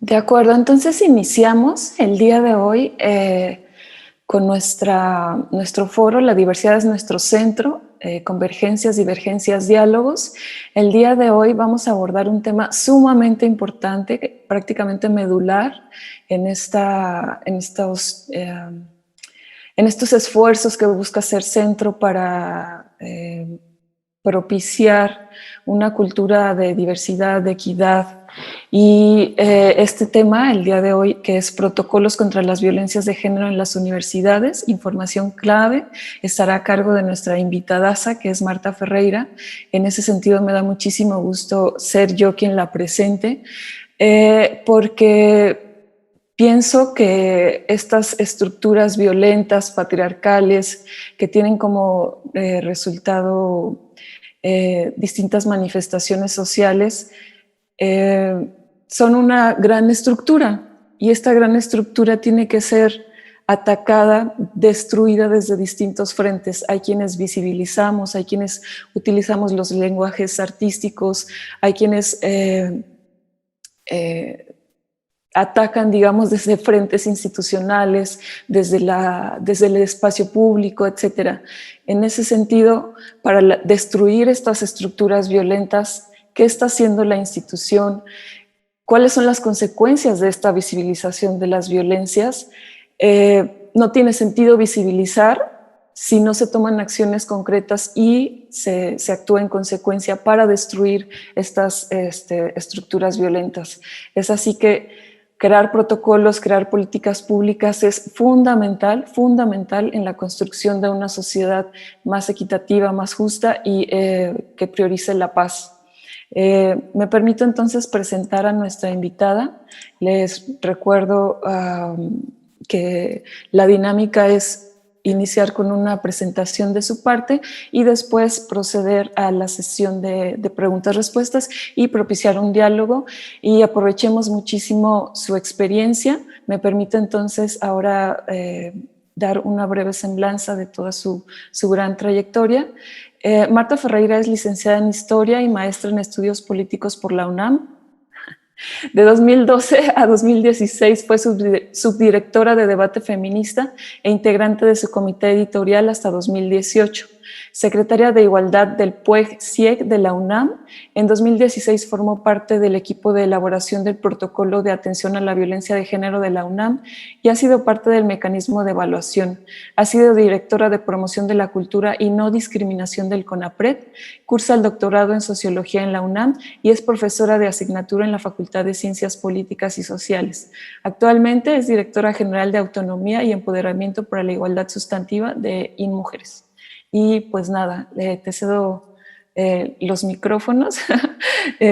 De acuerdo, entonces iniciamos el día de hoy con nuestro foro La diversidad es nuestro centro, convergencias, divergencias, diálogos. El día de hoy vamos a abordar un tema sumamente importante, prácticamente medular en estos esfuerzos que busca hacer centro para propiciar una cultura de diversidad, de equidad. Y este tema, el día de hoy, que es protocolos contra las violencias de género en las universidades, información clave, estará a cargo de nuestra invitadaza, que es Marta Ferreira. En ese sentido me da muchísimo gusto ser yo quien la presente, porque pienso que estas estructuras violentas, patriarcales, que tienen como resultado distintas manifestaciones sociales, son una gran estructura, y esta gran estructura tiene que ser atacada, destruida desde distintos frentes. Hay quienes visibilizamos, hay quienes utilizamos los lenguajes artísticos, hay quienes atacan, digamos, desde frentes institucionales, desde el espacio público, etc. En ese sentido, para destruir estas estructuras violentas, ¿qué está haciendo la institución? ¿Cuáles son las consecuencias de esta visibilización de las violencias? No tiene sentido visibilizar si no se toman acciones concretas y se actúa en consecuencia para destruir estas estructuras violentas. Es así que crear protocolos, crear políticas públicas es fundamental en la construcción de una sociedad más equitativa, más justa y que priorice la paz. Me permito entonces presentar a nuestra invitada. Les recuerdo que la dinámica es iniciar con una presentación de su parte y después proceder a la sesión de preguntas-respuestas y propiciar un diálogo, y aprovechemos muchísimo su experiencia. Me permito entonces ahora dar una breve semblanza de toda su gran trayectoria. Marta Ferreira es licenciada en Historia y maestra en Estudios Políticos por la UNAM. De 2012 a 2016 fue subdirectora de Debate Feminista e integrante de su comité editorial hasta 2018. Secretaria de Igualdad del PUEG-CIEG de la UNAM. En 2016 formó parte del equipo de elaboración del Protocolo de Atención a la Violencia de Género de la UNAM y ha sido parte del mecanismo de evaluación. Ha sido directora de Promoción de la Cultura y No Discriminación del CONAPRED. Cursa el doctorado en Sociología en la UNAM y es profesora de asignatura en la Facultad de Ciencias Políticas y Sociales. Actualmente es directora general de Autonomía y Empoderamiento para la Igualdad Sustantiva de INMujeres. Y pues nada, te cedo los micrófonos.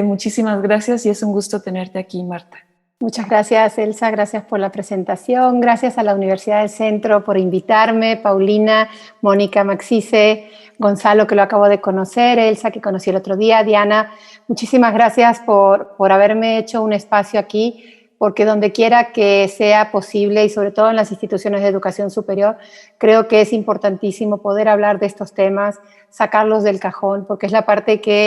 Muchísimas gracias y es un gusto tenerte aquí, Marta. Muchas gracias, Elsa, gracias por la presentación, gracias a la Universidad del Centro por invitarme, Paulina, Mónica, Maxice, Gonzalo, que lo acabo de conocer, Elsa, que conocí el otro día, Diana, muchísimas gracias por haberme hecho un espacio aquí, porque donde quiera que sea posible y sobre todo en las instituciones de educación superior, creo que es importantísimo poder hablar de estos temas, sacarlos del cajón, porque es la parte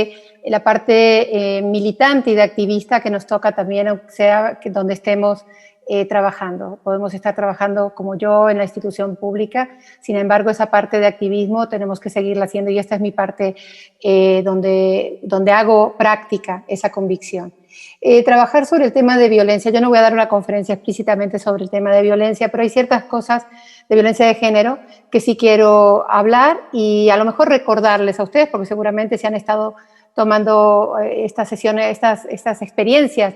militante y de activista que nos toca también, aunque sea donde estemos trabajando. Podemos estar trabajando como yo en la institución pública, sin embargo esa parte de activismo tenemos que seguirla haciendo y esta es mi parte donde hago práctica esa convicción. Trabajar sobre el tema de violencia, yo no voy a dar una conferencia explícitamente sobre el tema de violencia, pero hay ciertas cosas de violencia de género que sí quiero hablar y a lo mejor recordarles a ustedes, porque seguramente se han estado tomando estas sesiones, estas experiencias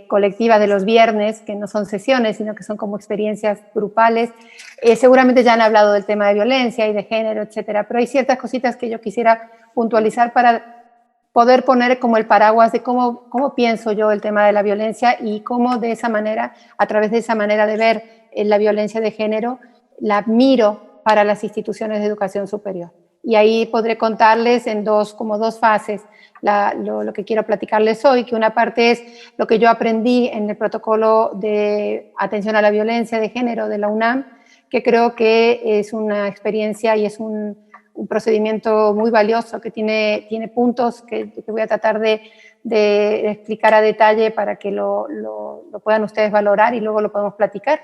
colectivas de los viernes, que no son sesiones, sino que son como experiencias grupales. Seguramente ya han hablado del tema de violencia y de género, etcétera, pero hay ciertas cositas que yo quisiera puntualizar para poder poner como el paraguas de cómo pienso yo el tema de la violencia y cómo de esa manera, a través de esa manera de ver la violencia de género, la miro para las instituciones de educación superior. Y ahí podré contarles en dos fases lo que quiero platicarles hoy, que una parte es lo que yo aprendí en el protocolo de atención a la violencia de género de la UNAM, que creo que es una experiencia y es procedimiento muy valioso que tiene puntos que voy a tratar de explicar a detalle para que lo puedan ustedes valorar y luego lo podemos platicar.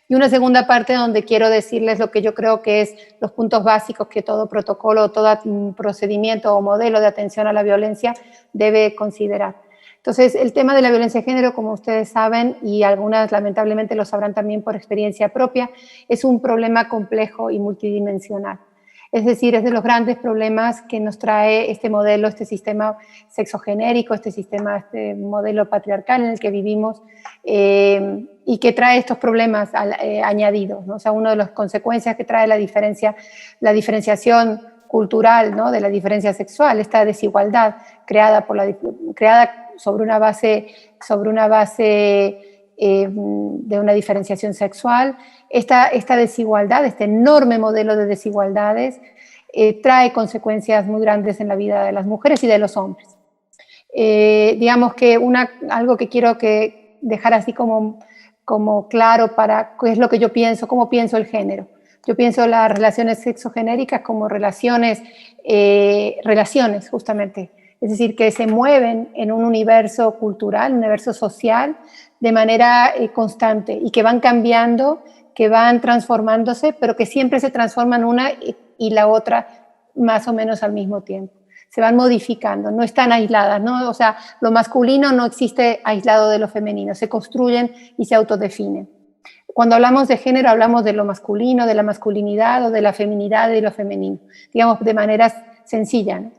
Y una segunda parte donde quiero decirles lo que yo creo que es los puntos básicos que todo protocolo, todo procedimiento o modelo de atención a la violencia debe considerar. Entonces, el tema de la violencia de género, como ustedes saben, y algunas lamentablemente lo sabrán también por experiencia propia, es un problema complejo y multidimensional. Es decir, es de los grandes problemas que nos trae este modelo, este sistema sexogenérico, este modelo patriarcal en el que vivimos y que trae estos problemas añadidos, ¿no? O sea, una de las consecuencias que trae la diferenciación cultural, ¿no? De la diferencia sexual, esta desigualdad creada sobre una base de una diferenciación sexual. Esta desigualdad, este enorme modelo de desigualdades, trae consecuencias muy grandes en la vida de las mujeres y de los hombres. Digamos que algo que quiero dejar así como claro para qué es lo que yo pienso, cómo pienso el género. Yo pienso las relaciones sexogenéricas como relaciones justamente, es decir, que se mueven en un universo cultural, un universo social, de manera constante y que van cambiando, que van transformándose, pero que siempre se transforman una y la otra más o menos al mismo tiempo. Se van modificando, no están aisladas, ¿no? O sea, lo masculino no existe aislado de lo femenino, se construyen y se autodefinen. Cuando hablamos de género, hablamos de lo masculino, de la masculinidad o de la feminidad y de lo femenino, digamos de manera sencilla, ¿no?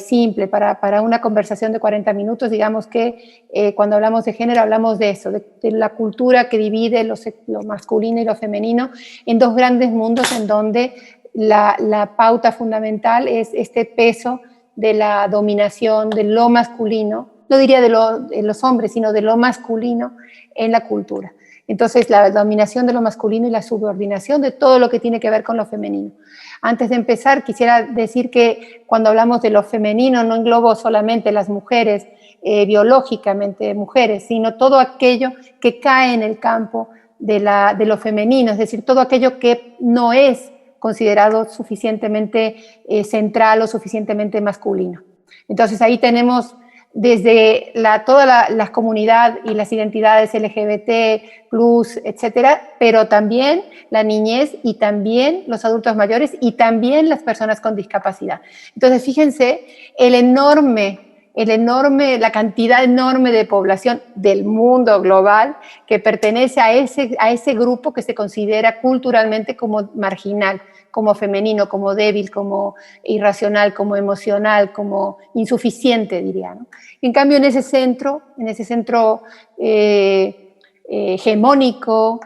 Simple, para una conversación de 40 minutos, digamos que cuando hablamos de género hablamos de eso, de la cultura que divide lo masculino y lo femenino en dos grandes mundos en donde la pauta fundamental es este peso de la dominación de lo masculino, no diría de los hombres, sino de lo masculino en la cultura. Entonces, la dominación de lo masculino y la subordinación de todo lo que tiene que ver con lo femenino. Antes de empezar, quisiera decir que cuando hablamos de lo femenino no englobo solamente las mujeres, biológicamente mujeres, sino todo aquello que cae en el campo de lo femenino, es decir, todo aquello que no es considerado suficientemente central o suficientemente masculino. Entonces, ahí tenemos desde toda la comunidad y las identidades LGBT+, etcétera, pero también la niñez y también los adultos mayores y también las personas con discapacidad. Entonces, fíjense la cantidad enorme de población del mundo global que pertenece a ese grupo que se considera culturalmente como marginal, como femenino, como débil, como irracional, como emocional, como insuficiente, diría, ¿no? En cambio, en ese centro hegemónico,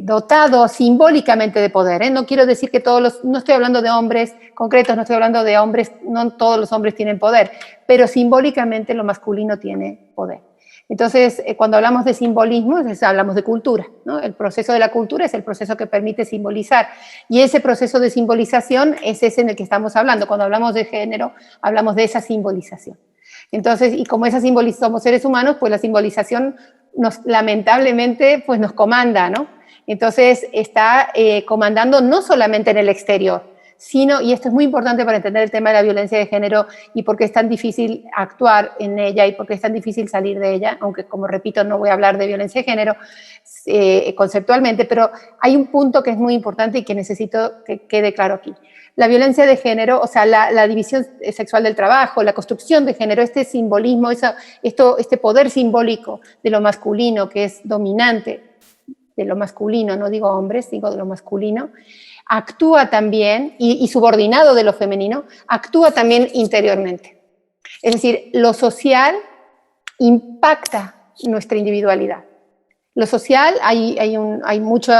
dotado simbólicamente de poder, no quiero decir que no estoy hablando de hombres concretos, no estoy hablando de hombres, no todos los hombres tienen poder, pero simbólicamente lo masculino tiene poder. Entonces, cuando hablamos de simbolismo, hablamos de cultura, ¿no? El proceso de la cultura es el proceso que permite simbolizar, y ese proceso de simbolización es ese en el que estamos hablando. Cuando hablamos de género, hablamos de esa simbolización. Entonces, y como somos seres humanos, pues la simbolización lamentablemente pues nos comanda, ¿no? Entonces, está comandando no solamente en el exterior, sino, y esto es muy importante para entender el tema de la violencia de género y por qué es tan difícil actuar en ella y por qué es tan difícil salir de ella, aunque, como repito, no voy a hablar de violencia de género conceptualmente, pero hay un punto que es muy importante y que necesito que quede claro aquí. La violencia de género, o sea, la división sexual del trabajo, la construcción de género, este simbolismo, este poder simbólico de lo masculino que es dominante, de lo masculino, no digo hombres, digo de lo masculino, actúa también, y subordinado de lo femenino, actúa también interiormente. Es decir, lo social impacta nuestra individualidad. Lo social, hay mucho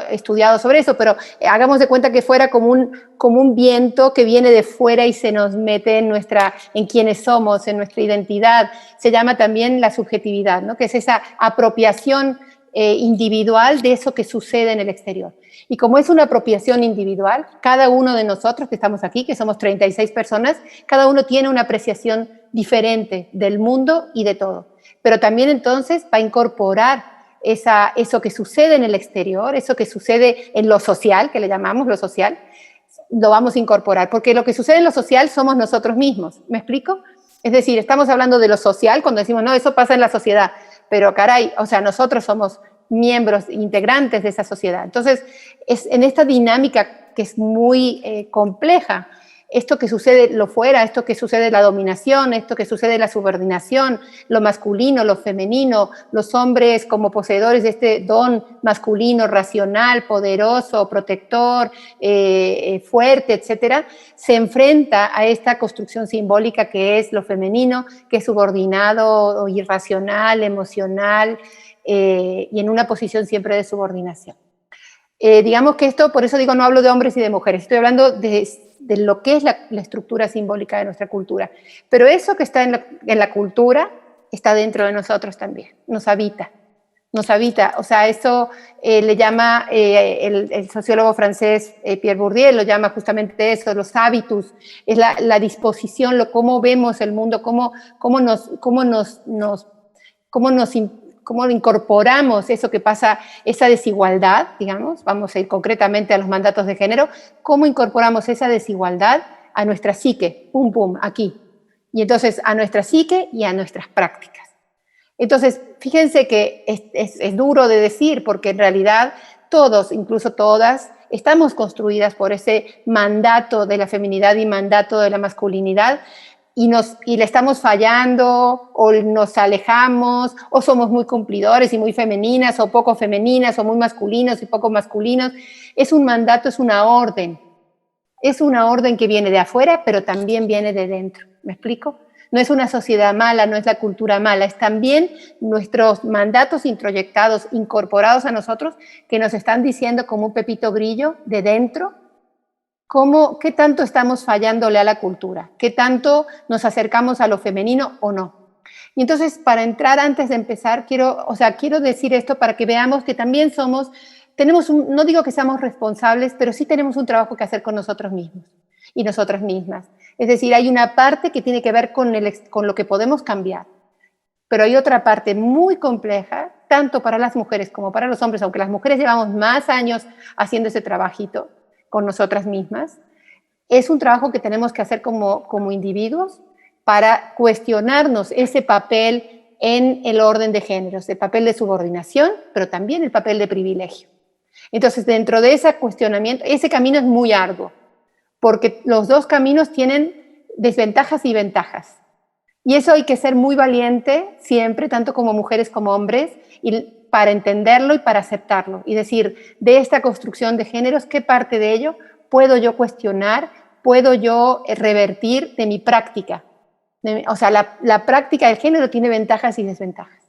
estudiado sobre eso, pero hagamos de cuenta que fuera como un viento que viene de fuera y se nos mete en quiénes somos, en nuestra identidad. Se llama también la subjetividad, ¿no? Que es esa apropiación individual de eso que sucede en el exterior. Y como es una apropiación individual, cada uno de nosotros que estamos aquí, que somos 36 personas, cada uno tiene una apreciación diferente del mundo y de todo. Pero también entonces va a incorporar eso que sucede en el exterior, eso que sucede en lo social, que le llamamos lo social, lo vamos a incorporar, porque lo que sucede en lo social somos nosotros mismos, ¿me explico? Es decir, estamos hablando de lo social cuando decimos, no, eso pasa en la sociedad, pero caray, o sea, nosotros somos miembros, integrantes de esa sociedad. Entonces, es en esta dinámica que es muy compleja, esto que sucede lo fuera, esto que sucede la dominación, esto que sucede la subordinación, lo masculino, lo femenino, los hombres como poseedores de este don masculino, racional, poderoso, protector, fuerte, etcétera, se enfrenta a esta construcción simbólica que es lo femenino, que es subordinado o irracional, emocional, y en una posición siempre de subordinación. Digamos que esto, por eso digo, no hablo de hombres y de mujeres, estoy hablando de lo que es la estructura simbólica de nuestra cultura. Pero eso que está en la cultura está dentro de nosotros también, nos habita. O sea, eso le llama el sociólogo francés Pierre Bourdieu, lo llama justamente eso, los hábitus, es la disposición, cómo vemos el mundo, cómo incorporamos eso que pasa, esa desigualdad, digamos, vamos a ir concretamente a los mandatos de género, cómo incorporamos esa desigualdad a nuestra psique, pum, pum, aquí. Y entonces a nuestra psique y a nuestras prácticas. Entonces, fíjense que es duro de decir, porque en realidad todos, incluso todas, estamos construidas por ese mandato de la feminidad y mandato de la masculinidad, y le estamos fallando, o nos alejamos, o somos muy cumplidores y muy femeninas, o poco femeninas, o muy masculinos y poco masculinos. Es un mandato, es una orden. Es una orden que viene de afuera, pero también viene de dentro. ¿Me explico? No es una sociedad mala, no es la cultura mala, es también nuestros mandatos introyectados, incorporados a nosotros, que nos están diciendo como un pepito grillo de dentro, ¿qué tanto estamos fallándole a la cultura? ¿Qué tanto nos acercamos a lo femenino o no? Y entonces, para entrar, antes de empezar, quiero decir esto para que veamos que también no digo que seamos responsables, pero sí tenemos un trabajo que hacer con nosotros mismos y nosotras mismas. Es decir, hay una parte que tiene que ver con lo que podemos cambiar, pero hay otra parte muy compleja, tanto para las mujeres como para los hombres, aunque las mujeres llevamos más años haciendo ese trabajito con nosotras mismas. Es un trabajo que tenemos que hacer como individuos para cuestionarnos ese papel en el orden de géneros, el papel de subordinación, pero también el papel de privilegio. Entonces, dentro de ese cuestionamiento, ese camino es muy arduo, porque los dos caminos tienen desventajas y ventajas. Y eso hay que ser muy valiente siempre, tanto como mujeres como hombres, para entenderlo y para aceptarlo. Y decir, de esta construcción de géneros, ¿qué parte de ello puedo yo cuestionar, puedo yo revertir de mi práctica? O sea, la práctica del género tiene ventajas y desventajas.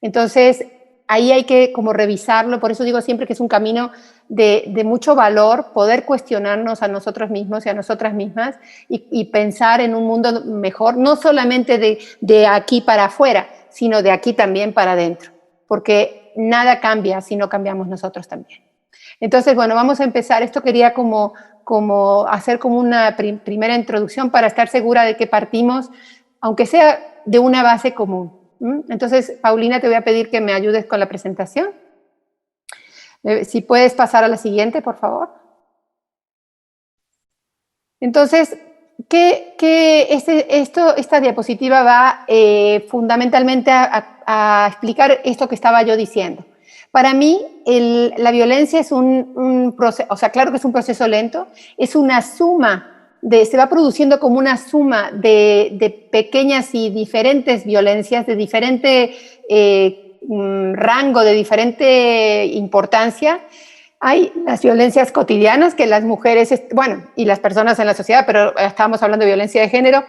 Entonces, ahí hay que como revisarlo, por eso digo siempre que es un camino de mucho valor, poder cuestionarnos a nosotros mismos y a nosotras mismas y pensar en un mundo mejor, no solamente de aquí para afuera, sino de aquí también para adentro, porque nada cambia si no cambiamos nosotros también. Entonces, bueno, vamos a empezar. Esto quería como hacer como una primera introducción para estar segura de que partimos, aunque sea de una base común. Entonces, Paulina, te voy a pedir que me ayudes con la presentación. Si puedes pasar a la siguiente, por favor. Entonces, esta diapositiva va fundamentalmente a explicar esto que estaba yo diciendo. Para mí, la violencia es un proceso, o sea, claro que es un proceso lento, es una suma, se va produciendo como una suma de pequeñas y diferentes violencias, de diferente rango, de diferente importancia. Hay las violencias cotidianas que las mujeres, bueno, y las personas en la sociedad, pero estamos hablando de violencia de género,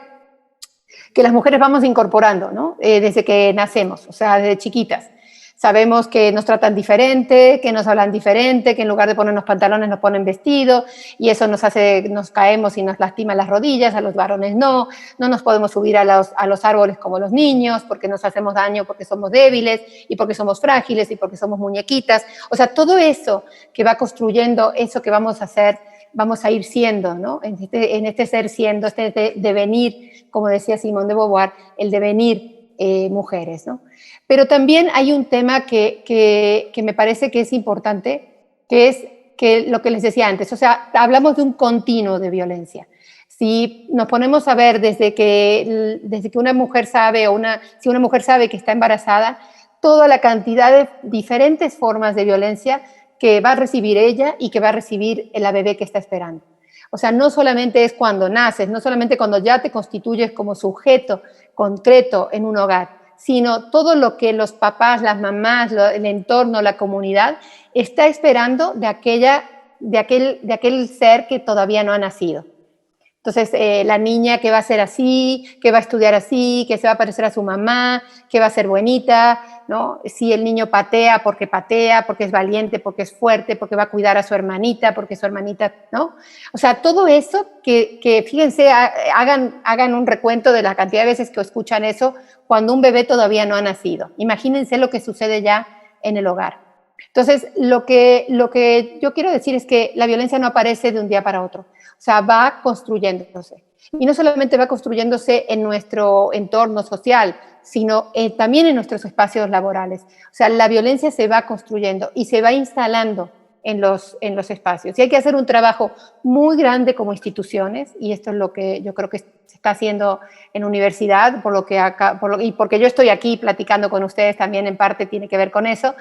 que las mujeres vamos incorporando, ¿no? Desde que nacemos, o sea, desde chiquitas. Sabemos que nos tratan diferente, que nos hablan diferente, que en lugar de ponernos pantalones nos ponen vestido, y eso nos caemos y nos lastima las rodillas, a los varones no nos podemos subir a los árboles como los niños, porque nos hacemos daño, porque somos débiles, y porque somos frágiles, y porque somos muñequitas. O sea, todo eso que va construyendo eso que vamos a hacer, vamos a ir siendo, ¿no? En este ser siendo, este devenir, como decía Simone de Beauvoir, el devenir mujeres, ¿no? Pero también hay un tema que me parece que es importante, que es que lo que les decía antes, o sea, hablamos de un continuo de violencia. Si nos ponemos a ver desde que una mujer sabe, si una mujer sabe que está embarazada, toda la cantidad de diferentes formas de violencia que va a recibir ella y que va a recibir la bebé que está esperando. O sea, no solamente es cuando naces, no solamente cuando ya te constituyes como sujeto concreto en un hogar, sino todo lo que los papás, las mamás, el entorno, la comunidad está esperando de aquel ser que todavía no ha nacido. Entonces, la niña que va a ser así, que va a estudiar así, que se va a parecer a su mamá, que va a ser buenita, ¿no? Si el niño patea, porque es valiente, porque es fuerte, porque va a cuidar a su hermanita, porque su hermanita, ¿no? O sea, todo eso que fíjense, hagan un recuento de la cantidad de veces que escuchan eso cuando un bebé todavía no ha nacido. Imagínense lo que sucede ya en el hogar. Entonces, lo que yo quiero decir es que la violencia no aparece de un día para otro. O sea, va construyéndose. Y no solamente va construyéndose en nuestro entorno social, sino también en nuestros espacios laborales. O sea, la violencia se va construyendo y se va instalando en los espacios. Y hay que hacer un trabajo muy grande como instituciones, y esto es lo que yo creo que se está haciendo en universidad, y porque yo estoy aquí platicando con ustedes también en parte tiene que ver con eso,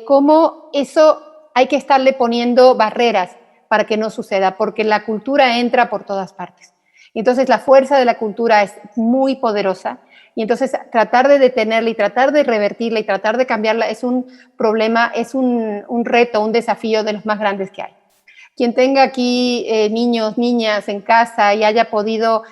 cómo eso hay que estarle poniendo barreras para que no suceda, porque la cultura entra por todas partes. Entonces la fuerza de la cultura es muy poderosa y entonces tratar de detenerla y tratar de revertirla y tratar de cambiarla es un problema, es un reto, un desafío de los más grandes que hay. Quien tenga aquí niños, niñas en casa y haya podido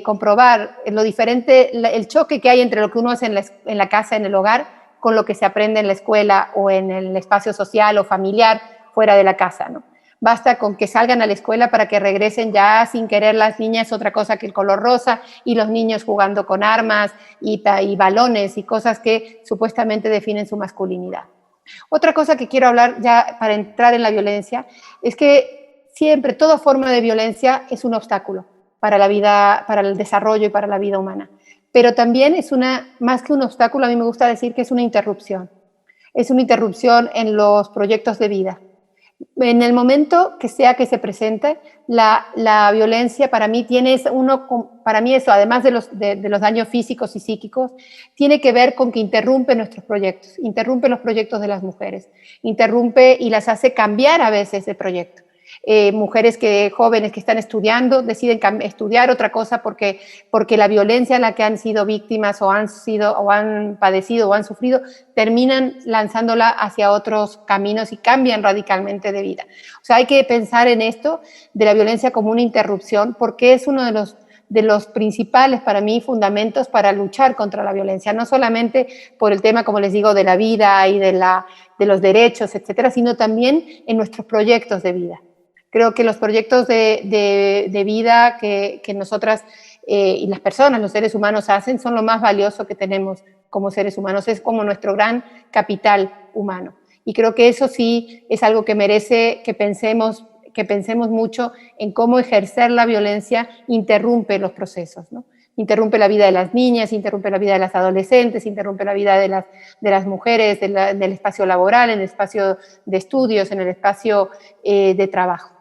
comprobar lo diferente, el choque que hay entre lo que uno hace en la casa, en el hogar, con lo que se aprende en la escuela o en el espacio social o familiar fuera de la casa, ¿no? Basta con que salgan a la escuela para que regresen ya sin querer las niñas otra cosa que el color rosa y los niños jugando con armas y balones y cosas que supuestamente definen su masculinidad. Otra cosa que quiero hablar ya para entrar en la violencia es que siempre toda forma de violencia es un obstáculo para la vida, para el desarrollo y para la vida humana. Pero también es más que un obstáculo, a mí me gusta decir que es una interrupción. Es una interrupción en los proyectos de vida. En el momento que sea que se presente, la violencia para mí para mí eso, además de los daños físicos y psíquicos, tiene que ver con que interrumpe nuestros proyectos, interrumpe los proyectos de las mujeres, interrumpe y las hace cambiar a veces de proyecto. Mujeres jóvenes que están estudiando deciden estudiar otra cosa porque la violencia a la que han sido víctimas o han padecido o han sufrido terminan lanzándola hacia otros caminos y cambian radicalmente de vida. O sea, hay que pensar en esto de la violencia como una interrupción porque es uno de los principales para mí fundamentos para luchar contra la violencia, no solamente por el tema, como les digo, de la vida y de los derechos, etcétera, sino también en nuestros proyectos de vida. Creo que los proyectos de vida que nosotras y las personas, los seres humanos hacen son lo más valioso que tenemos como seres humanos, es como nuestro gran capital humano. Y creo que eso sí es algo que merece que pensemos mucho en cómo ejercer la violencia interrumpe los procesos, ¿no? Interrumpe la vida de las niñas, interrumpe la vida de las adolescentes, interrumpe la vida de las mujeres, del espacio laboral, en el espacio de estudios, en el espacio de trabajo.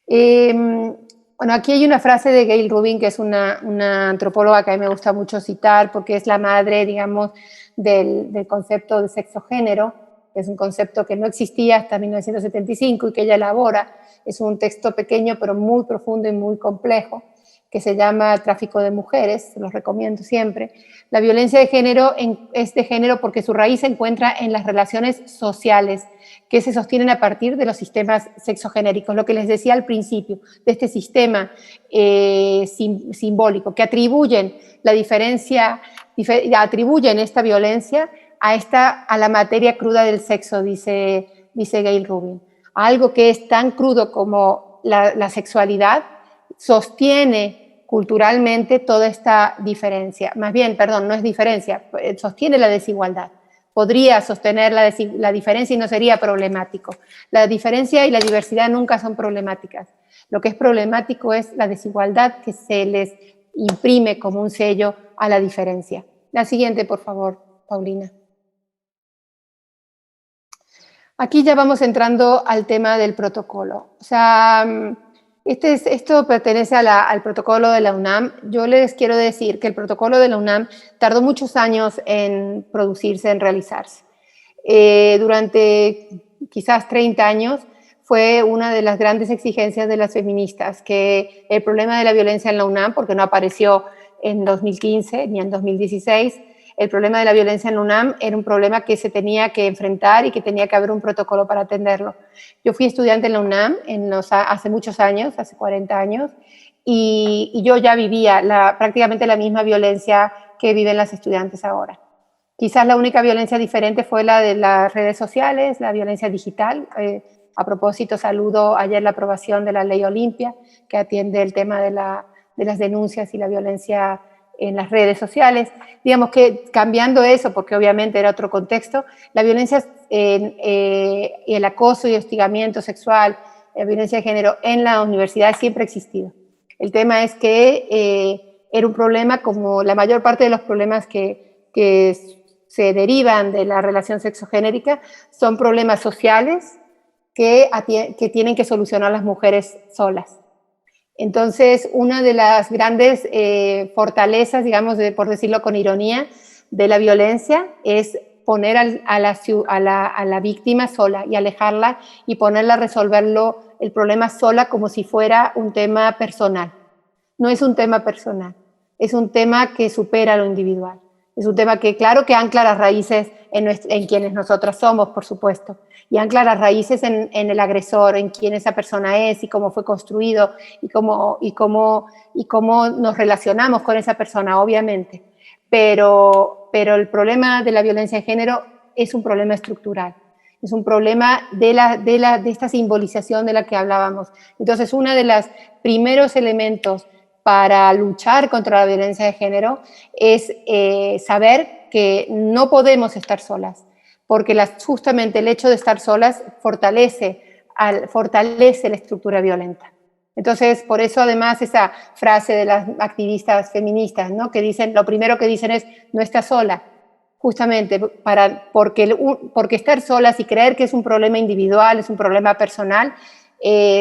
Bueno, aquí hay una frase de Gayle Rubin, que es una antropóloga que a mí me gusta mucho citar, porque es la madre, digamos, del concepto de sexo-género, que es un concepto que no existía hasta 1975 y que ella elabora. Es un texto pequeño, pero muy profundo y muy complejo, que se llama Tráfico de Mujeres, se los recomiendo siempre. La violencia de género es de género porque su raíz se encuentra en las relaciones sociales que se sostienen a partir de los sistemas sexogenéricos, lo que les decía al principio, de este sistema simbólico, que atribuyen esta violencia a la materia cruda del sexo, dice Gayle Rubin. Algo que es tan crudo como la sexualidad sostiene culturalmente toda esta diferencia. Más bien, perdón, no es diferencia, sostiene la desigualdad. Podría sostener la diferencia y no sería problemático. La diferencia y la diversidad nunca son problemáticas. Lo que es problemático es la desigualdad que se les imprime como un sello a la diferencia. La siguiente, por favor, Paulina. Aquí ya vamos entrando al tema del protocolo. O sea, esto pertenece al protocolo de la UNAM. Yo les quiero decir que el protocolo de la UNAM tardó muchos años en producirse, en realizarse. Durante quizás 30 años fue una de las grandes exigencias de las feministas, que el problema de la violencia en la UNAM, porque no apareció en 2015 ni en 2016, el problema de la violencia en la UNAM era un problema que se tenía que enfrentar y que tenía que haber un protocolo para atenderlo. Yo fui estudiante en la UNAM hace muchos años, hace 40 años, y yo ya vivía prácticamente la misma violencia que viven las estudiantes ahora. Quizás la única violencia diferente fue la de las redes sociales, la violencia digital. A propósito, saludo ayer la aprobación de la Ley Olimpia, que atiende el tema de las denuncias y la violencia en las redes sociales. Digamos que cambiando eso, porque obviamente era otro contexto, la violencia y el acoso y hostigamiento sexual, la violencia de género en la universidad siempre ha existido. El tema es que era un problema como la mayor parte de los problemas que se derivan de la relación sexogénérica, son problemas sociales que tienen que solucionar las mujeres solas. Entonces, una de las grandes fortalezas, digamos, por decirlo con ironía, de la violencia es poner a la víctima sola y alejarla y ponerla a resolverlo el problema sola como si fuera un tema personal. No es un tema personal, es un tema que supera lo individual. Es un tema que, claro, que ancla las raíces en quienes nosotras somos, por supuesto, y ancla las raíces en el agresor, en quién esa persona es y cómo fue construido y cómo nos relacionamos con esa persona, obviamente. Pero el problema de la violencia de género es un problema estructural, es un problema de esta simbolización de la que hablábamos. Entonces, uno de los primeros elementos para luchar contra la violencia de género es saber que no podemos estar solas, porque justamente el hecho de estar solas fortalece la estructura violenta. Entonces, por eso además esa frase de las activistas feministas, ¿no?, que dicen, lo primero que dicen es, no estás sola, justamente porque estar solas y creer que es un problema individual, es un problema personal,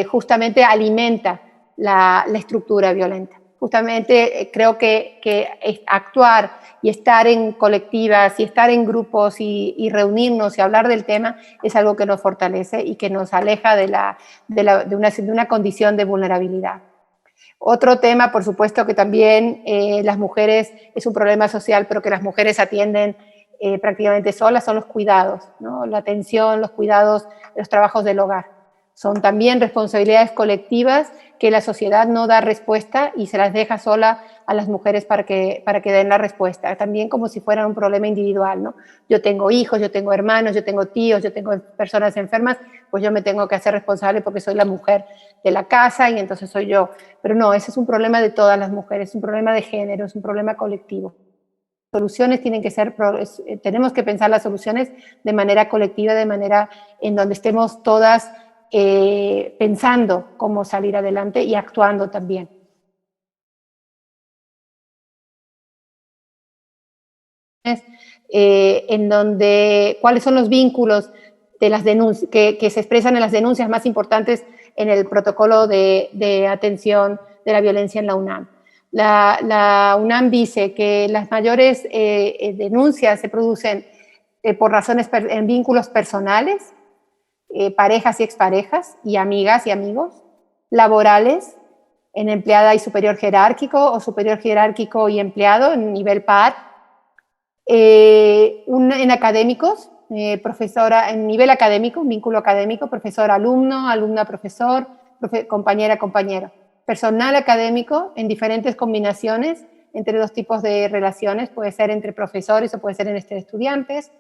justamente alimenta la estructura violenta. Justamente creo que actuar y estar en colectivas y estar en grupos y reunirnos y hablar del tema es algo que nos fortalece y que nos aleja de una condición de vulnerabilidad. Otro tema, por supuesto, que también las mujeres, es un problema social, pero que las mujeres atienden prácticamente solas, son los cuidados, ¿no? La atención, los cuidados, los trabajos del hogar. Son también responsabilidades colectivas que la sociedad no da respuesta y se las deja sola a las mujeres para que den la respuesta, también como si fueran un problema individual, ¿no? Yo tengo hijos, yo tengo hermanos, yo tengo tíos, yo tengo personas enfermas, pues yo me tengo que hacer responsable porque soy la mujer de la casa y entonces soy yo. Pero no, ese es un problema de todas las mujeres, es un problema de género, es un problema colectivo. Soluciones tienen que ser, tenemos que pensar las soluciones de manera colectiva, de manera en donde estemos todas pensando cómo salir adelante y actuando también. En donde, cuáles son los vínculos de las denuncias, que se expresan en las denuncias más importantes en el protocolo de atención de la violencia en la UNAM. La UNAM dice que las mayores denuncias se producen por razones en vínculos personales, parejas y exparejas, y amigas y amigos, laborales, en empleada y superior jerárquico, o superior jerárquico y empleado en nivel par, en académicos, profesora en nivel académico, un vínculo académico, profesor-alumno, alumna-profesor, compañera-compañero. Personal académico en diferentes combinaciones entre dos tipos de relaciones, puede ser entre profesores o puede ser entre estudiantes.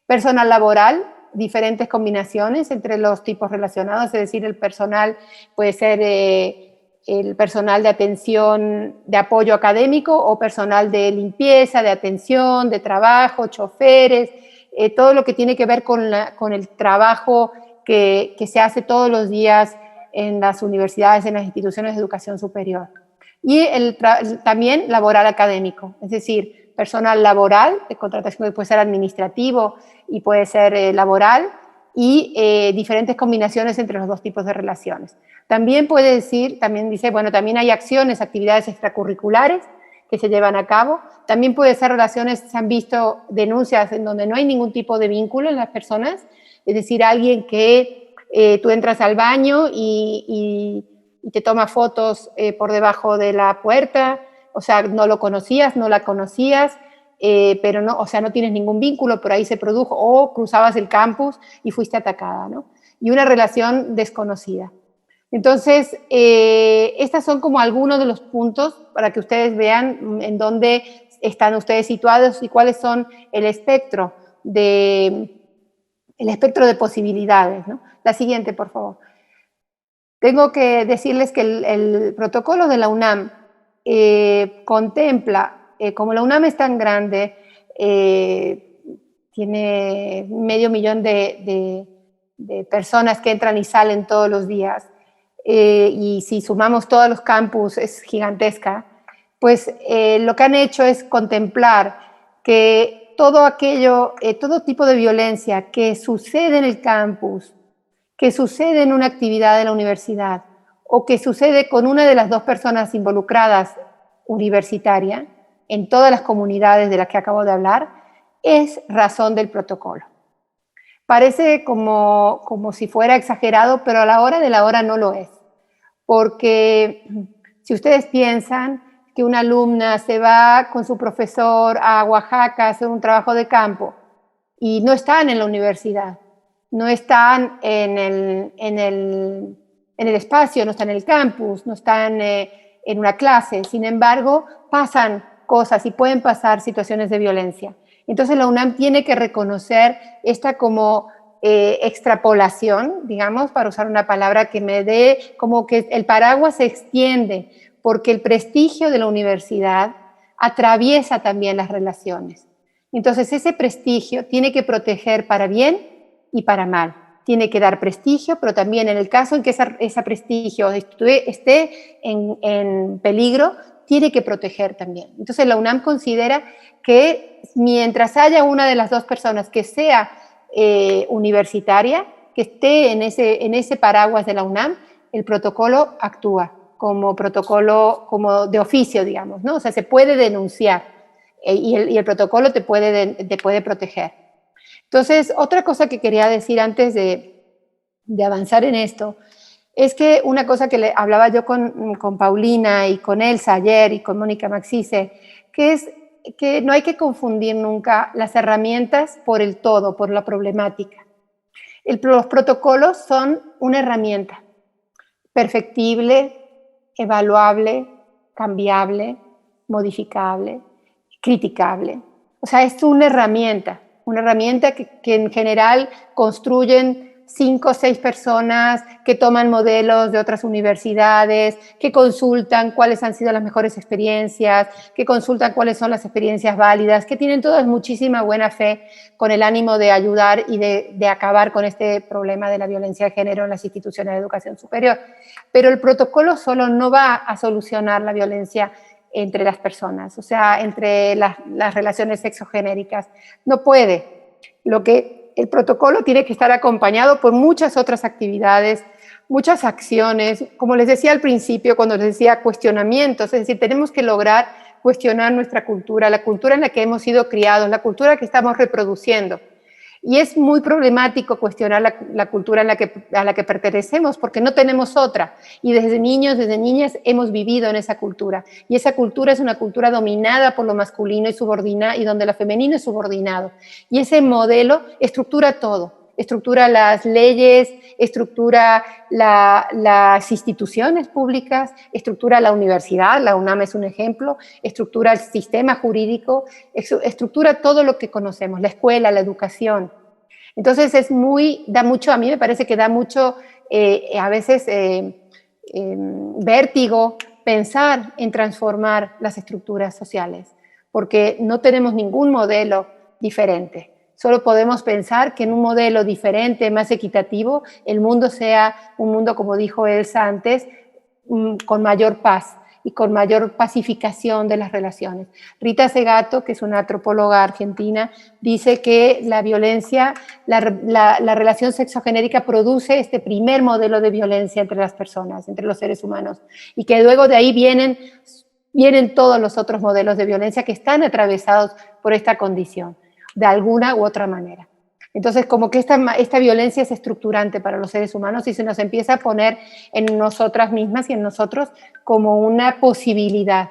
Personal laboral, diferentes combinaciones entre los tipos relacionados, es decir, el personal puede ser el personal de atención, de apoyo académico o personal de limpieza, de atención, de trabajo, choferes, todo lo que tiene que ver con el trabajo que se hace todos los días en las universidades, en las instituciones de educación superior. Y también laboral académico, es decir, personal laboral, de contratación que puede ser administrativo y puede ser laboral, y diferentes combinaciones entre los dos tipos de relaciones. También puede decir, también dice, bueno, también hay acciones, actividades extracurriculares que se llevan a cabo. También puede ser relaciones, se han visto denuncias en donde no hay ningún tipo de vínculo en las personas, es decir, alguien que tú entras al baño y te toma fotos por debajo de la puerta, o sea, no lo conocías, no la conocías, pero no, o sea, no tienes ningún vínculo, por ahí se produjo, o cruzabas el campus y fuiste atacada, ¿no? Y una relación desconocida. Entonces, estas son como algunos de los puntos para que ustedes vean en dónde están ustedes situados y cuáles son el espectro de posibilidades, ¿no? La siguiente, por favor. Tengo que decirles que el protocolo de la UNAM contempla, como la UNAM es tan grande, tiene 500.000 de personas que entran y salen todos los días, y si sumamos todos los campus es gigantesca, pues lo que han hecho es contemplar que todo aquello, todo tipo de violencia que sucede en el campus, que sucede en una actividad de la universidad o que sucede con una de las dos personas involucradas universitaria, en todas las comunidades de las que acabo de hablar, es razón del protocolo. Parece como si fuera exagerado, pero a la hora de la hora no lo es. Porque si ustedes piensan que una alumna se va con su profesor a Oaxaca a hacer un trabajo de campo y no están en la universidad, no están en el espacio, no están en el campus, no están en una clase, sin embargo, pasan cosas y pueden pasar situaciones de violencia. Entonces la UNAM tiene que reconocer esta como extrapolación, digamos, para usar una palabra que me dé, como que el paraguas se extiende, porque el prestigio de la universidad atraviesa también las relaciones. Entonces ese prestigio tiene que proteger para bien y para mal. Tiene que dar prestigio, pero también en el caso en que ese prestigio esté en peligro, tiene que proteger también. Entonces la UNAM considera que mientras haya una de las dos personas que sea universitaria, que esté en ese paraguas de la UNAM, el protocolo actúa como protocolo, como de oficio, digamos, ¿no? O sea, se puede denunciar y el protocolo te puede proteger. Entonces, otra cosa que quería decir antes de avanzar en esto, es que una cosa que le hablaba yo con Paulina y con Elsa ayer y con Mónica Maxice, que es que no hay que confundir nunca las herramientas por el todo, por la problemática. Los protocolos son una herramienta perfectible, evaluable, cambiable, modificable, criticable. O sea, es una herramienta que en general construyen 5 o 6 personas que toman modelos de otras universidades, que consultan cuáles han sido las mejores experiencias, que consultan cuáles son las experiencias válidas, que tienen todas muchísima buena fe con el ánimo de ayudar y de acabar con este problema de la violencia de género en las instituciones de educación superior. Pero el protocolo solo no va a solucionar la violencia entre las personas, o sea, entre las relaciones sexogenéricas. No puede. El protocolo tiene que estar acompañado por muchas otras actividades, muchas acciones, como les decía al principio, cuando les decía cuestionamientos, es decir, tenemos que lograr cuestionar nuestra cultura, la cultura en la que hemos sido criados, la cultura que estamos reproduciendo. Y es muy problemático cuestionar la cultura a la que pertenecemos, porque no tenemos otra. Y desde niños, desde niñas, hemos vivido en esa cultura. Y esa cultura es una cultura dominada por lo masculino y donde lo femenino es subordinado. Y ese modelo estructura todo. Estructura las leyes, estructura las instituciones públicas, estructura la universidad, la UNAM es un ejemplo, estructura el sistema jurídico, estructura todo lo que conocemos, la escuela, la educación. Entonces da mucho, a mí me parece que da mucho, a veces, vértigo pensar en transformar las estructuras sociales, porque no tenemos ningún modelo diferente. Solo podemos pensar que en un modelo diferente, más equitativo, el mundo sea un mundo, como dijo Elsa antes, con mayor paz. y con mayor pacificación de las relaciones. Rita Segato, que es una antropóloga argentina, dice que la violencia, la relación sexogenérica produce este primer modelo de violencia entre las personas, entre los seres humanos, y que luego de ahí vienen todos los otros modelos de violencia que están atravesados por esta condición, de alguna u otra manera. Entonces, como que esta violencia es estructurante para los seres humanos y se nos empieza a poner en nosotras mismas y en nosotros como una posibilidad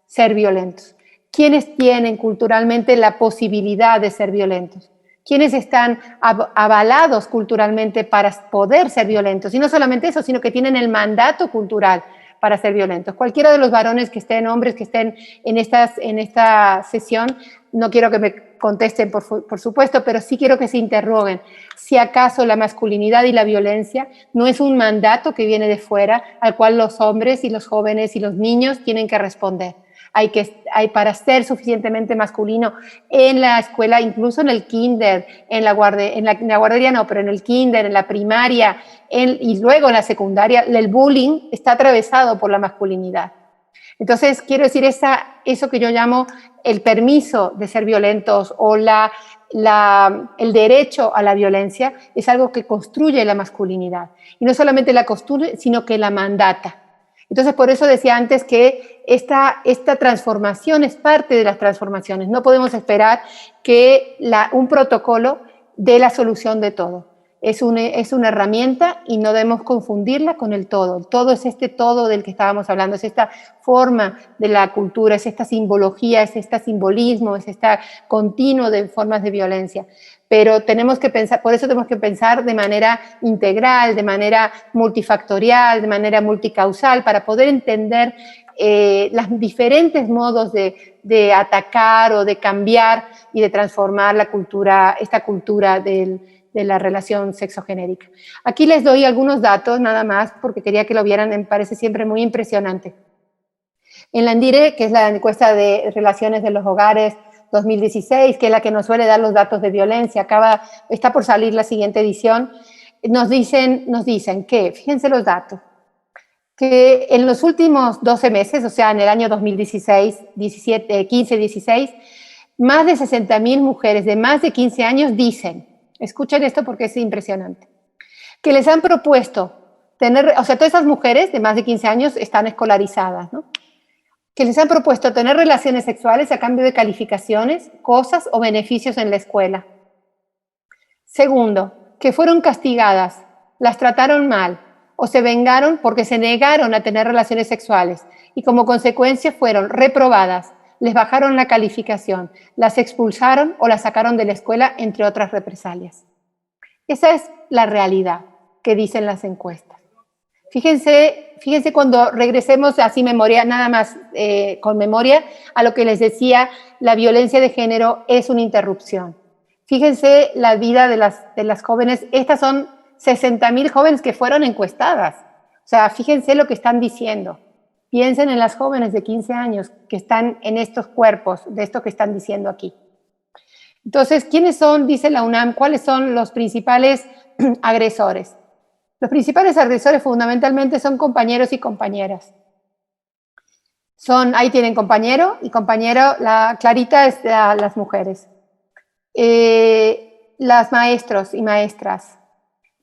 ser violentos. ¿Quiénes tienen culturalmente la posibilidad de ser violentos? ¿Quiénes están avalados culturalmente para poder ser violentos? Y no solamente eso, sino que tienen el mandato cultural para ser violentos. Cualquiera de los varones que estén, hombres que estén en esta sesión, no quiero que me contesten por supuesto, pero sí quiero que se interroguen si acaso la masculinidad y la violencia no es un mandato que viene de fuera al cual los hombres y los jóvenes y los niños tienen que responder. Hay para ser suficientemente masculino en la escuela, incluso en el kinder, en la guardería no, pero en el kinder, en la primaria, y luego en la secundaria, el bullying está atravesado por la masculinidad. Entonces, quiero decir, eso que yo llamo el permiso de ser violentos o el derecho a la violencia es algo que construye la masculinidad. Y no solamente la construye, sino que la mandata. Entonces, por eso decía antes que esta transformación es parte de las transformaciones. No podemos esperar que un protocolo dé la solución de todo. Es una herramienta y no debemos confundirla con el todo. El todo es este todo del que estábamos hablando, es esta forma de la cultura, es esta simbología, es este simbolismo, es este continuo de formas de violencia. Pero tenemos que pensar, por eso tenemos que pensar de manera integral, de manera multifactorial, de manera multicausal, para poder entender los diferentes modos de atacar o de cambiar y de transformar esta cultura de la relación sexogenérica. Aquí les doy algunos datos nada más porque quería que lo vieran, me parece siempre muy impresionante. En la NDIRE, que es la encuesta de relaciones de los hogares 2016, que es la que nos suele dar los datos de violencia, está por salir la siguiente edición, nos dicen que, fíjense los datos, que en los últimos 12 meses, o sea, en el año 2016, 15, 16, más de 60.000 mujeres de más de 15 años dicen, escuchen esto porque es impresionante, que les han propuesto todas esas mujeres de más de 15 años están escolarizadas, ¿no? Que les han propuesto tener relaciones sexuales a cambio de calificaciones, cosas o beneficios en la escuela. Segundo, que fueron castigadas, las trataron mal o se vengaron porque se negaron a tener relaciones sexuales y como consecuencia fueron reprobadas, les bajaron la calificación, las expulsaron o las sacaron de la escuela, entre otras represalias. Esa es la realidad que dicen las encuestas. Fíjense cuando regresemos así nada más con memoria, a lo que les decía, la violencia de género es una interrupción. Fíjense la vida de las jóvenes, estas son 60.000 jóvenes que fueron encuestadas. O sea, fíjense lo que están diciendo. Piensen en las jóvenes de 15 años que están en estos cuerpos, de esto que están diciendo aquí. Entonces, ¿quiénes son, dice la UNAM, cuáles son los principales agresores? Los principales agresores fundamentalmente son compañeros y compañeras. Ahí tienen compañero y compañero, la clarita es las mujeres. Las maestros y maestras.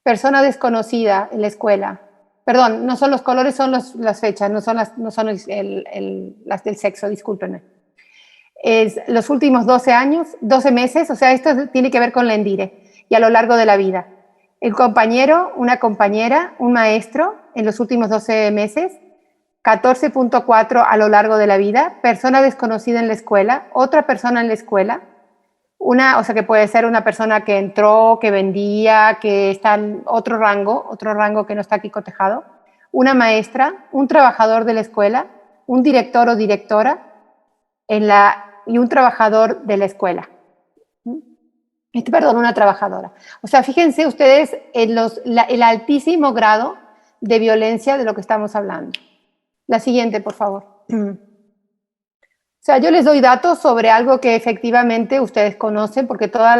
Persona desconocida en la escuela. Perdón, no son los colores, son las fechas, no son las del sexo, discúlpenme. Los últimos 12 meses, o sea, esto tiene que ver con la NDIRE y a lo largo de la vida. El compañero, una compañera, un maestro en los últimos 12 meses, 14.4 a lo largo de la vida, persona desconocida en la escuela, otra persona en la escuela, o sea que puede ser una persona que entró, que vendía, que está en otro rango que no está aquí cotejado, una maestra, un trabajador de la escuela, un director o directora y un trabajador de la escuela. Perdón, una trabajadora. O sea, fíjense ustedes en el altísimo grado de violencia de lo que estamos hablando. La siguiente, por favor. O sea, yo les doy datos sobre algo que efectivamente ustedes conocen, porque todas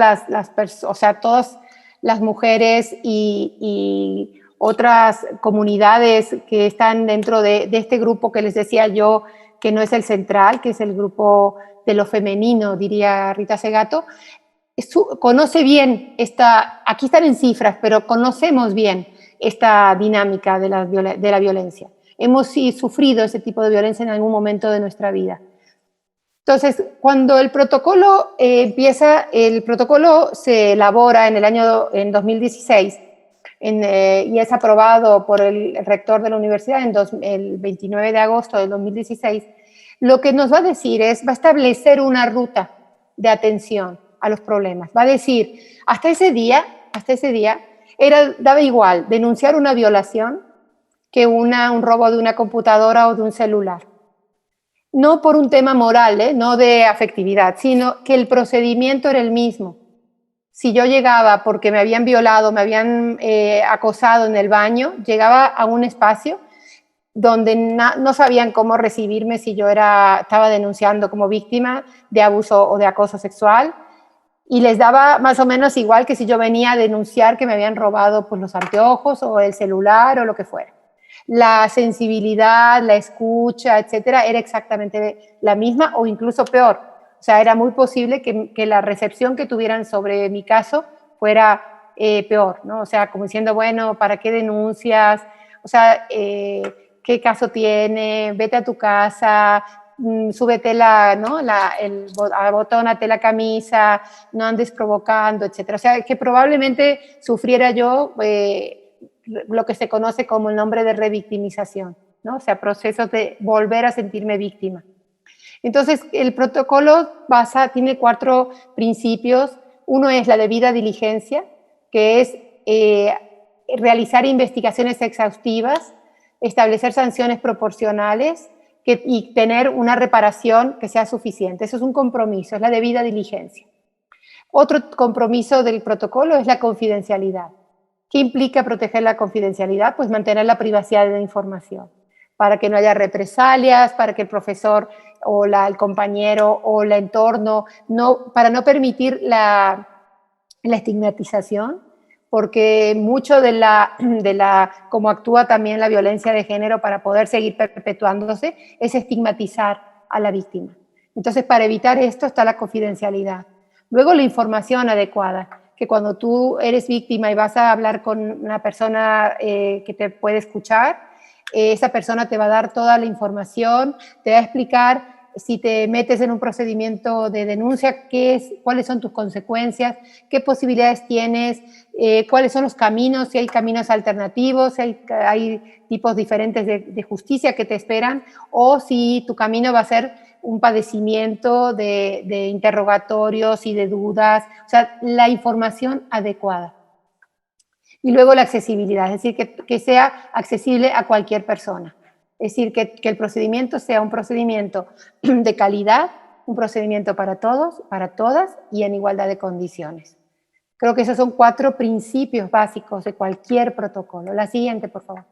las mujeres otras comunidades que están dentro de este grupo que les decía yo, que no es el central, que es el grupo de lo femenino, diría Rita Segato, conoce bien aquí están en cifras, pero conocemos bien esta dinámica de la violencia. Hemos sufrido ese tipo de violencia en algún momento de nuestra vida. Entonces, cuando el protocolo el protocolo se elabora en 2016 y es aprobado por el rector de la universidad el 29 de agosto del 2016, lo que nos va a decir va a establecer una ruta de atención a los problemas. Va a decir, hasta ese día daba igual denunciar una violación que un robo de una computadora o de un celular. No por un tema moral, no de afectividad, sino que el procedimiento era el mismo. Si yo llegaba porque me habían violado, me habían acosado en el baño, llegaba a un espacio donde no sabían cómo recibirme si yo estaba denunciando como víctima de abuso o de acoso sexual, y les daba más o menos igual que si yo venía a denunciar que me habían robado pues, los anteojos o el celular o lo que fuera. La sensibilidad, la escucha, etcétera, era exactamente la misma o incluso peor. O sea, era muy posible que la recepción que tuvieran sobre mi caso fuera peor, ¿no? O sea, como diciendo, bueno, ¿para qué denuncias? O sea, ¿qué caso tiene? Vete a tu casa, súbete abotónate la camisa, no andes provocando, etcétera. O sea, que probablemente sufriera yo lo que se conoce como el nombre de revictimización, ¿no? O sea, procesos de volver a sentirme víctima. Entonces, el protocolo tiene 4 principios. Uno es la debida diligencia, que es realizar investigaciones exhaustivas, establecer sanciones proporcionales y tener una reparación que sea suficiente. Eso es un compromiso, es la debida diligencia. Otro compromiso del protocolo es la confidencialidad. ¿Qué implica proteger la confidencialidad? Pues mantener la privacidad de la información, para que no haya represalias, para que el profesor o el compañero o el entorno, para no permitir la estigmatización, porque mucho cómo actúa también la violencia de género para poder seguir perpetuándose es estigmatizar a la víctima. Entonces, para evitar esto está la confidencialidad. Luego, la información adecuada, que cuando tú eres víctima y vas a hablar con una persona que te puede escuchar, esa persona te va a dar toda la información, te va a explicar si te metes en un procedimiento de denuncia, cuáles son tus consecuencias, qué posibilidades tienes, cuáles son los caminos, si hay caminos alternativos, si hay tipos diferentes de justicia que te esperan, o si tu camino va a ser un padecimiento de interrogatorios y de dudas, o sea, la información adecuada. Y luego la accesibilidad, es decir, que sea accesible a cualquier persona. Es decir, que el procedimiento sea un procedimiento de calidad, un procedimiento para todos, para todas y en igualdad de condiciones. Creo que esos son 4 principios básicos de cualquier protocolo. La siguiente, por favor.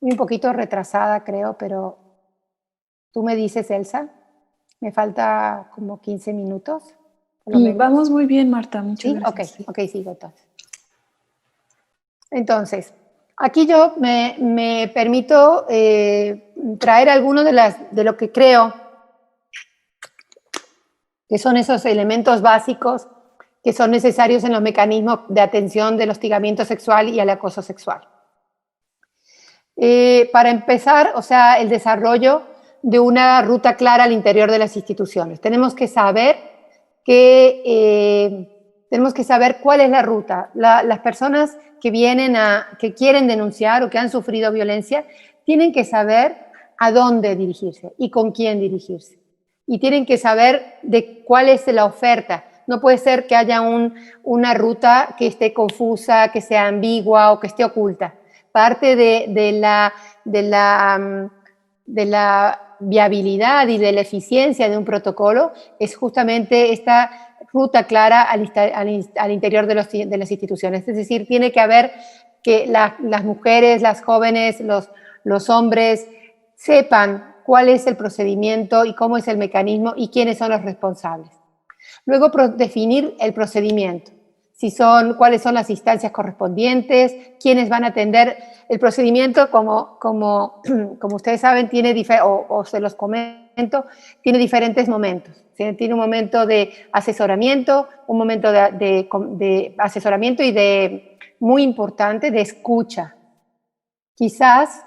Un poquito retrasada, creo, pero tú me dices, Elsa. Me falta como 15 minutos. Y vamos muy bien, Marta, muchas ¿Sí? gracias. Ok, sigo entonces. Entonces, aquí yo me permito traer algunos de lo que creo que son esos elementos básicos que son necesarios en los mecanismos de atención del hostigamiento sexual y al acoso sexual. Para empezar, o sea, el desarrollo de una ruta clara al interior de las instituciones. Tenemos que saber cuál es la ruta. Las personas que que quieren denunciar o que han sufrido violencia tienen que saber a dónde dirigirse y con quién dirigirse. Y tienen que saber de cuál es la oferta. No puede ser que haya una ruta que esté confusa, que sea ambigua o que esté oculta. Parte de la viabilidad y de la eficiencia de un protocolo es justamente esta ruta clara al interior de las instituciones. Es decir, tiene que haber que las mujeres, las jóvenes, los hombres sepan cuál es el procedimiento y cómo es el mecanismo y quiénes son los responsables. Luego, definir el procedimiento. cuáles son las instancias correspondientes, quiénes van a atender. El procedimiento, como ustedes saben, o se los comento, tiene diferentes momentos. ¿Sí? Tiene un momento de asesoramiento, un momento de asesoramiento y muy importante, de escucha. Quizás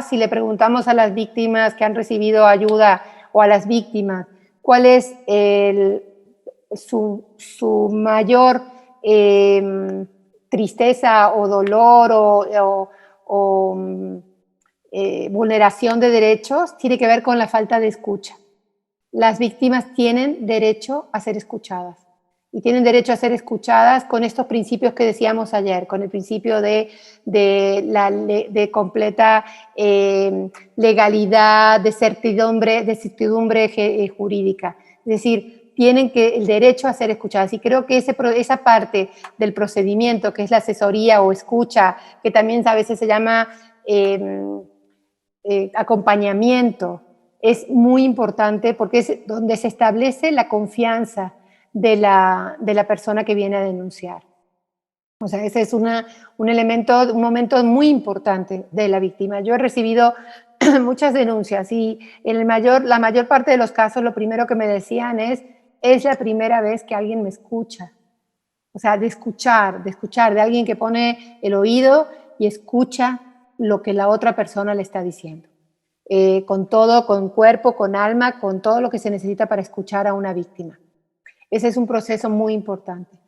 si le preguntamos a las víctimas que han recibido ayuda o a las víctimas, ¿cuál es su mayor tristeza o dolor o vulneración de derechos? Tiene que ver con la falta de escucha. Las víctimas tienen derecho a ser escuchadas y tienen derecho a ser escuchadas con estos principios que decíamos ayer, con el principio de completa legalidad, de certidumbre jurídica. Es decir, tienen el derecho a ser escuchadas. Y creo que esa parte del procedimiento, que es la asesoría o escucha, que también a veces se llama acompañamiento, es muy importante porque es donde se establece la confianza de la persona que viene a denunciar. O sea, ese es un momento muy importante de la víctima. Yo he recibido muchas denuncias y la mayor parte de los casos lo primero que me decían es la primera vez que alguien me escucha. O sea, de escuchar, de alguien que pone el oído y escucha lo que la otra persona le está diciendo. Con todo, con cuerpo, con alma, con todo lo que se necesita para escuchar a una víctima. Ese es un proceso muy importante.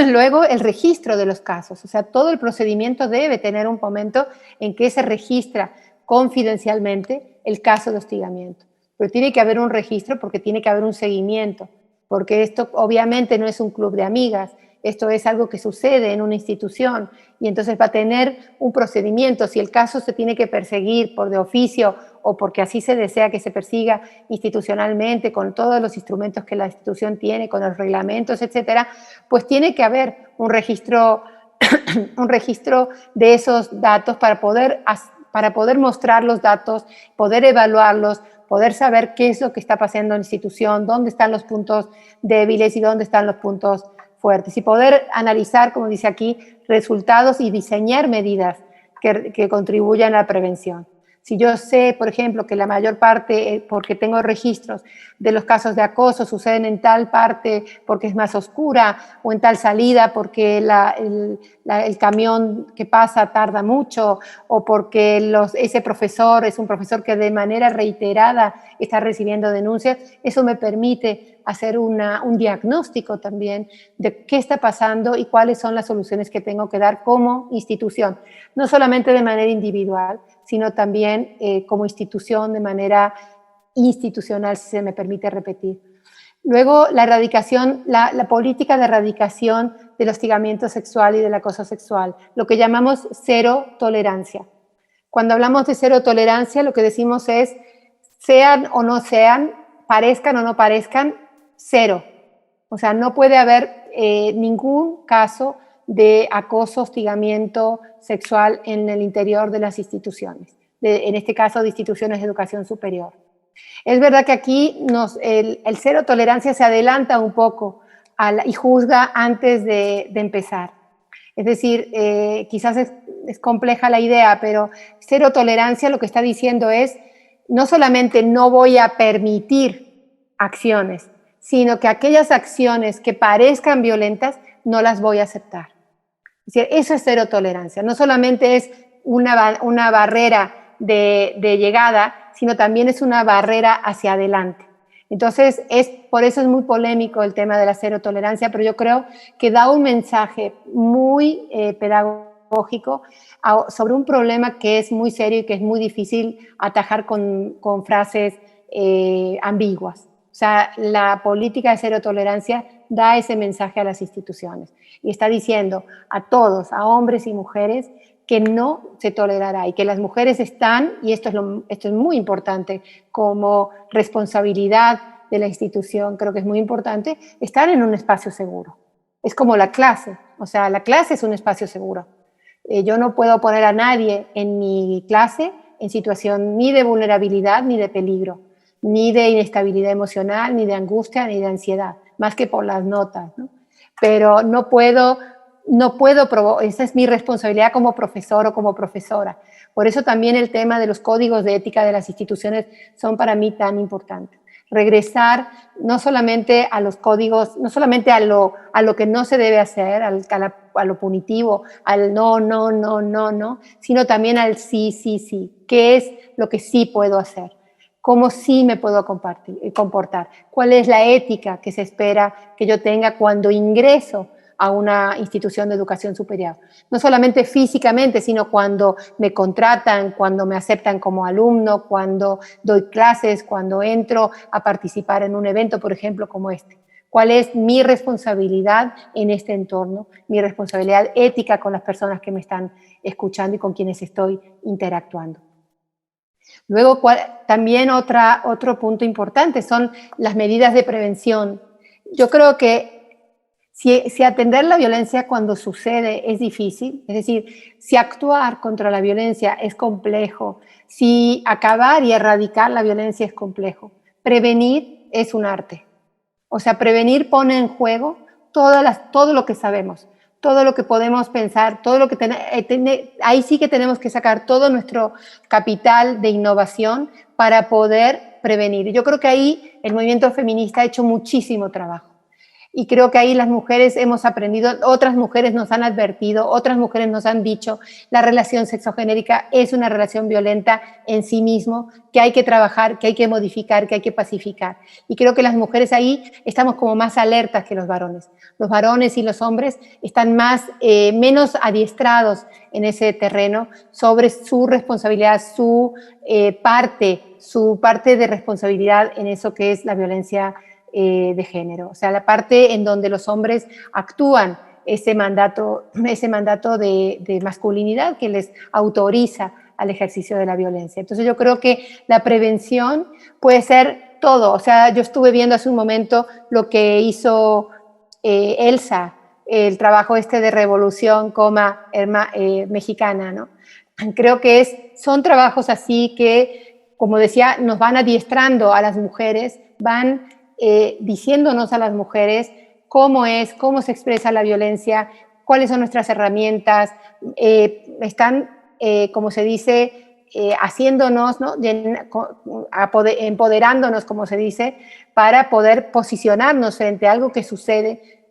Luego, el registro de los casos. O sea, todo el procedimiento debe tener un momento en que se registra confidencialmente el caso de hostigamiento. Pero tiene que haber un registro porque tiene que haber un seguimiento. Porque esto obviamente no es un club de amigas. Esto es algo que sucede en una institución y entonces va a tener un procedimiento. Si el caso se tiene que perseguir por de oficio o porque así se desea que se persiga institucionalmente, con todos los instrumentos que la institución tiene, con los reglamentos, etcétera, pues tiene que haber un registro de esos datos para poder mostrar los datos, poder evaluarlos, poder saber qué es lo que está pasando en la institución, dónde están los puntos débiles y dónde están los puntos fuertes, y poder analizar, como dice aquí, resultados y diseñar medidas que contribuyan a la prevención. Si yo sé, por ejemplo, que la mayor parte, porque tengo registros de los casos de acoso, suceden en tal parte porque es más oscura, o en tal salida porque el camión que pasa tarda mucho, o porque ese profesor es un profesor que de manera reiterada está recibiendo denuncias, eso me permite hacer un diagnóstico también de qué está pasando y cuáles son las soluciones que tengo que dar como institución, no solamente de manera individual, sino también como institución, de manera institucional, si se me permite repetir. Luego, la erradicación, la política de erradicación del hostigamiento sexual y del acoso sexual, lo que llamamos cero tolerancia. Cuando hablamos de cero tolerancia, lo que decimos es, sean o no sean, parezcan o no parezcan, cero. O sea, no puede haber ningún caso de acoso, hostigamiento sexual en el interior de las instituciones, en este caso de instituciones de educación superior. Es verdad que aquí el cero tolerancia se adelanta un poco y juzga antes de empezar. Es decir, quizás es compleja la idea, pero cero tolerancia lo que está diciendo es, no solamente no voy a permitir acciones, sino que aquellas acciones que parezcan violentas no las voy a aceptar. Es decir, eso es cero tolerancia. No solamente es una barrera de llegada, sino también es una barrera hacia adelante. Entonces, por eso es muy polémico el tema de la cero tolerancia, pero yo creo que da un mensaje muy pedagógico sobre un problema que es muy serio y que es muy difícil atajar con frases ambiguas. O sea, la política de cero tolerancia da ese mensaje a las instituciones y está diciendo a todos, a hombres y mujeres, que no se tolerará y que las mujeres están, y esto es muy importante, como responsabilidad de la institución, creo que es muy importante, están en un espacio seguro. Es como la clase, o sea, la clase es un espacio seguro. Yo no puedo poner a nadie en mi clase en situación ni de vulnerabilidad ni de peligro, ni de inestabilidad emocional, ni de angustia, ni de ansiedad, más que por las notas, ¿no? Pero no puedo no puedo, esa es mi responsabilidad como profesor o como profesora. Por eso también el tema de los códigos de ética de las instituciones son para mí tan importantes. Regresar no solamente a los códigos, no solamente a lo que no se debe hacer, a lo punitivo, al no, no, no, no, no, sino también al sí, sí, sí. ¿Qué es lo que sí puedo hacer? ¿Cómo sí me puedo comportar? ¿Cuál es la ética que se espera que yo tenga cuando ingreso a una institución de educación superior? No solamente físicamente, sino cuando me contratan, cuando me aceptan como alumno, cuando doy clases, cuando entro a participar en un evento, por ejemplo, como este. ¿Cuál es mi responsabilidad en este entorno? Mi responsabilidad ética con las personas que me están escuchando y con quienes estoy interactuando. Luego, también otro punto importante son las medidas de prevención. Yo creo que si atender la violencia cuando sucede es difícil, es decir, si actuar contra la violencia es complejo, si acabar y erradicar la violencia es complejo, prevenir es un arte. O sea, prevenir pone en juego todo lo que sabemos, todo lo que podemos pensar, todo lo que ahí sí que tenemos que sacar todo nuestro capital de innovación para poder prevenir. Yo creo que ahí el movimiento feminista ha hecho muchísimo trabajo. Y creo que ahí las mujeres hemos aprendido, otras mujeres nos han advertido, otras mujeres nos han dicho, la relación sexogenérica es una relación violenta en sí mismo, que hay que trabajar, que hay que modificar, que hay que pacificar. Y creo que las mujeres ahí estamos como más alertas que los varones. Los varones y los hombres están menos adiestrados en ese terreno sobre su responsabilidad, su parte de responsabilidad en eso que es la violencia de género, o sea, la parte en donde los hombres actúan ese mandato de masculinidad que les autoriza al ejercicio de la violencia. Entonces yo creo que la prevención puede ser todo, o sea, yo estuve viendo hace un momento lo que hizo Elsa, el trabajo de revolución, mexicana, ¿no? Creo que son trabajos así que, como decía, nos van adiestrando a las mujeres, van diciéndonos a las mujeres cómo se expresa la violencia, cuáles son nuestras herramientas, están, como se dice, haciéndonos, ¿no? Empoderándonos, como se dice, para poder posicionarnos frente a algo que sucede.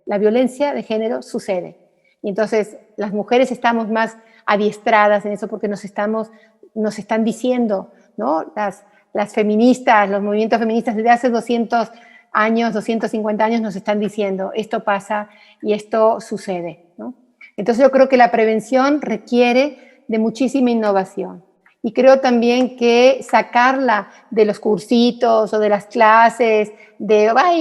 La violencia de género sucede. Y entonces las mujeres estamos más adiestradas en eso porque nos están diciendo, ¿no? Las feministas, los movimientos feministas desde hace 200 años, 250 años nos están diciendo esto pasa y esto sucede, ¿no? Entonces yo creo que la prevención requiere de muchísima innovación y creo también que sacarla de los cursitos o de las clases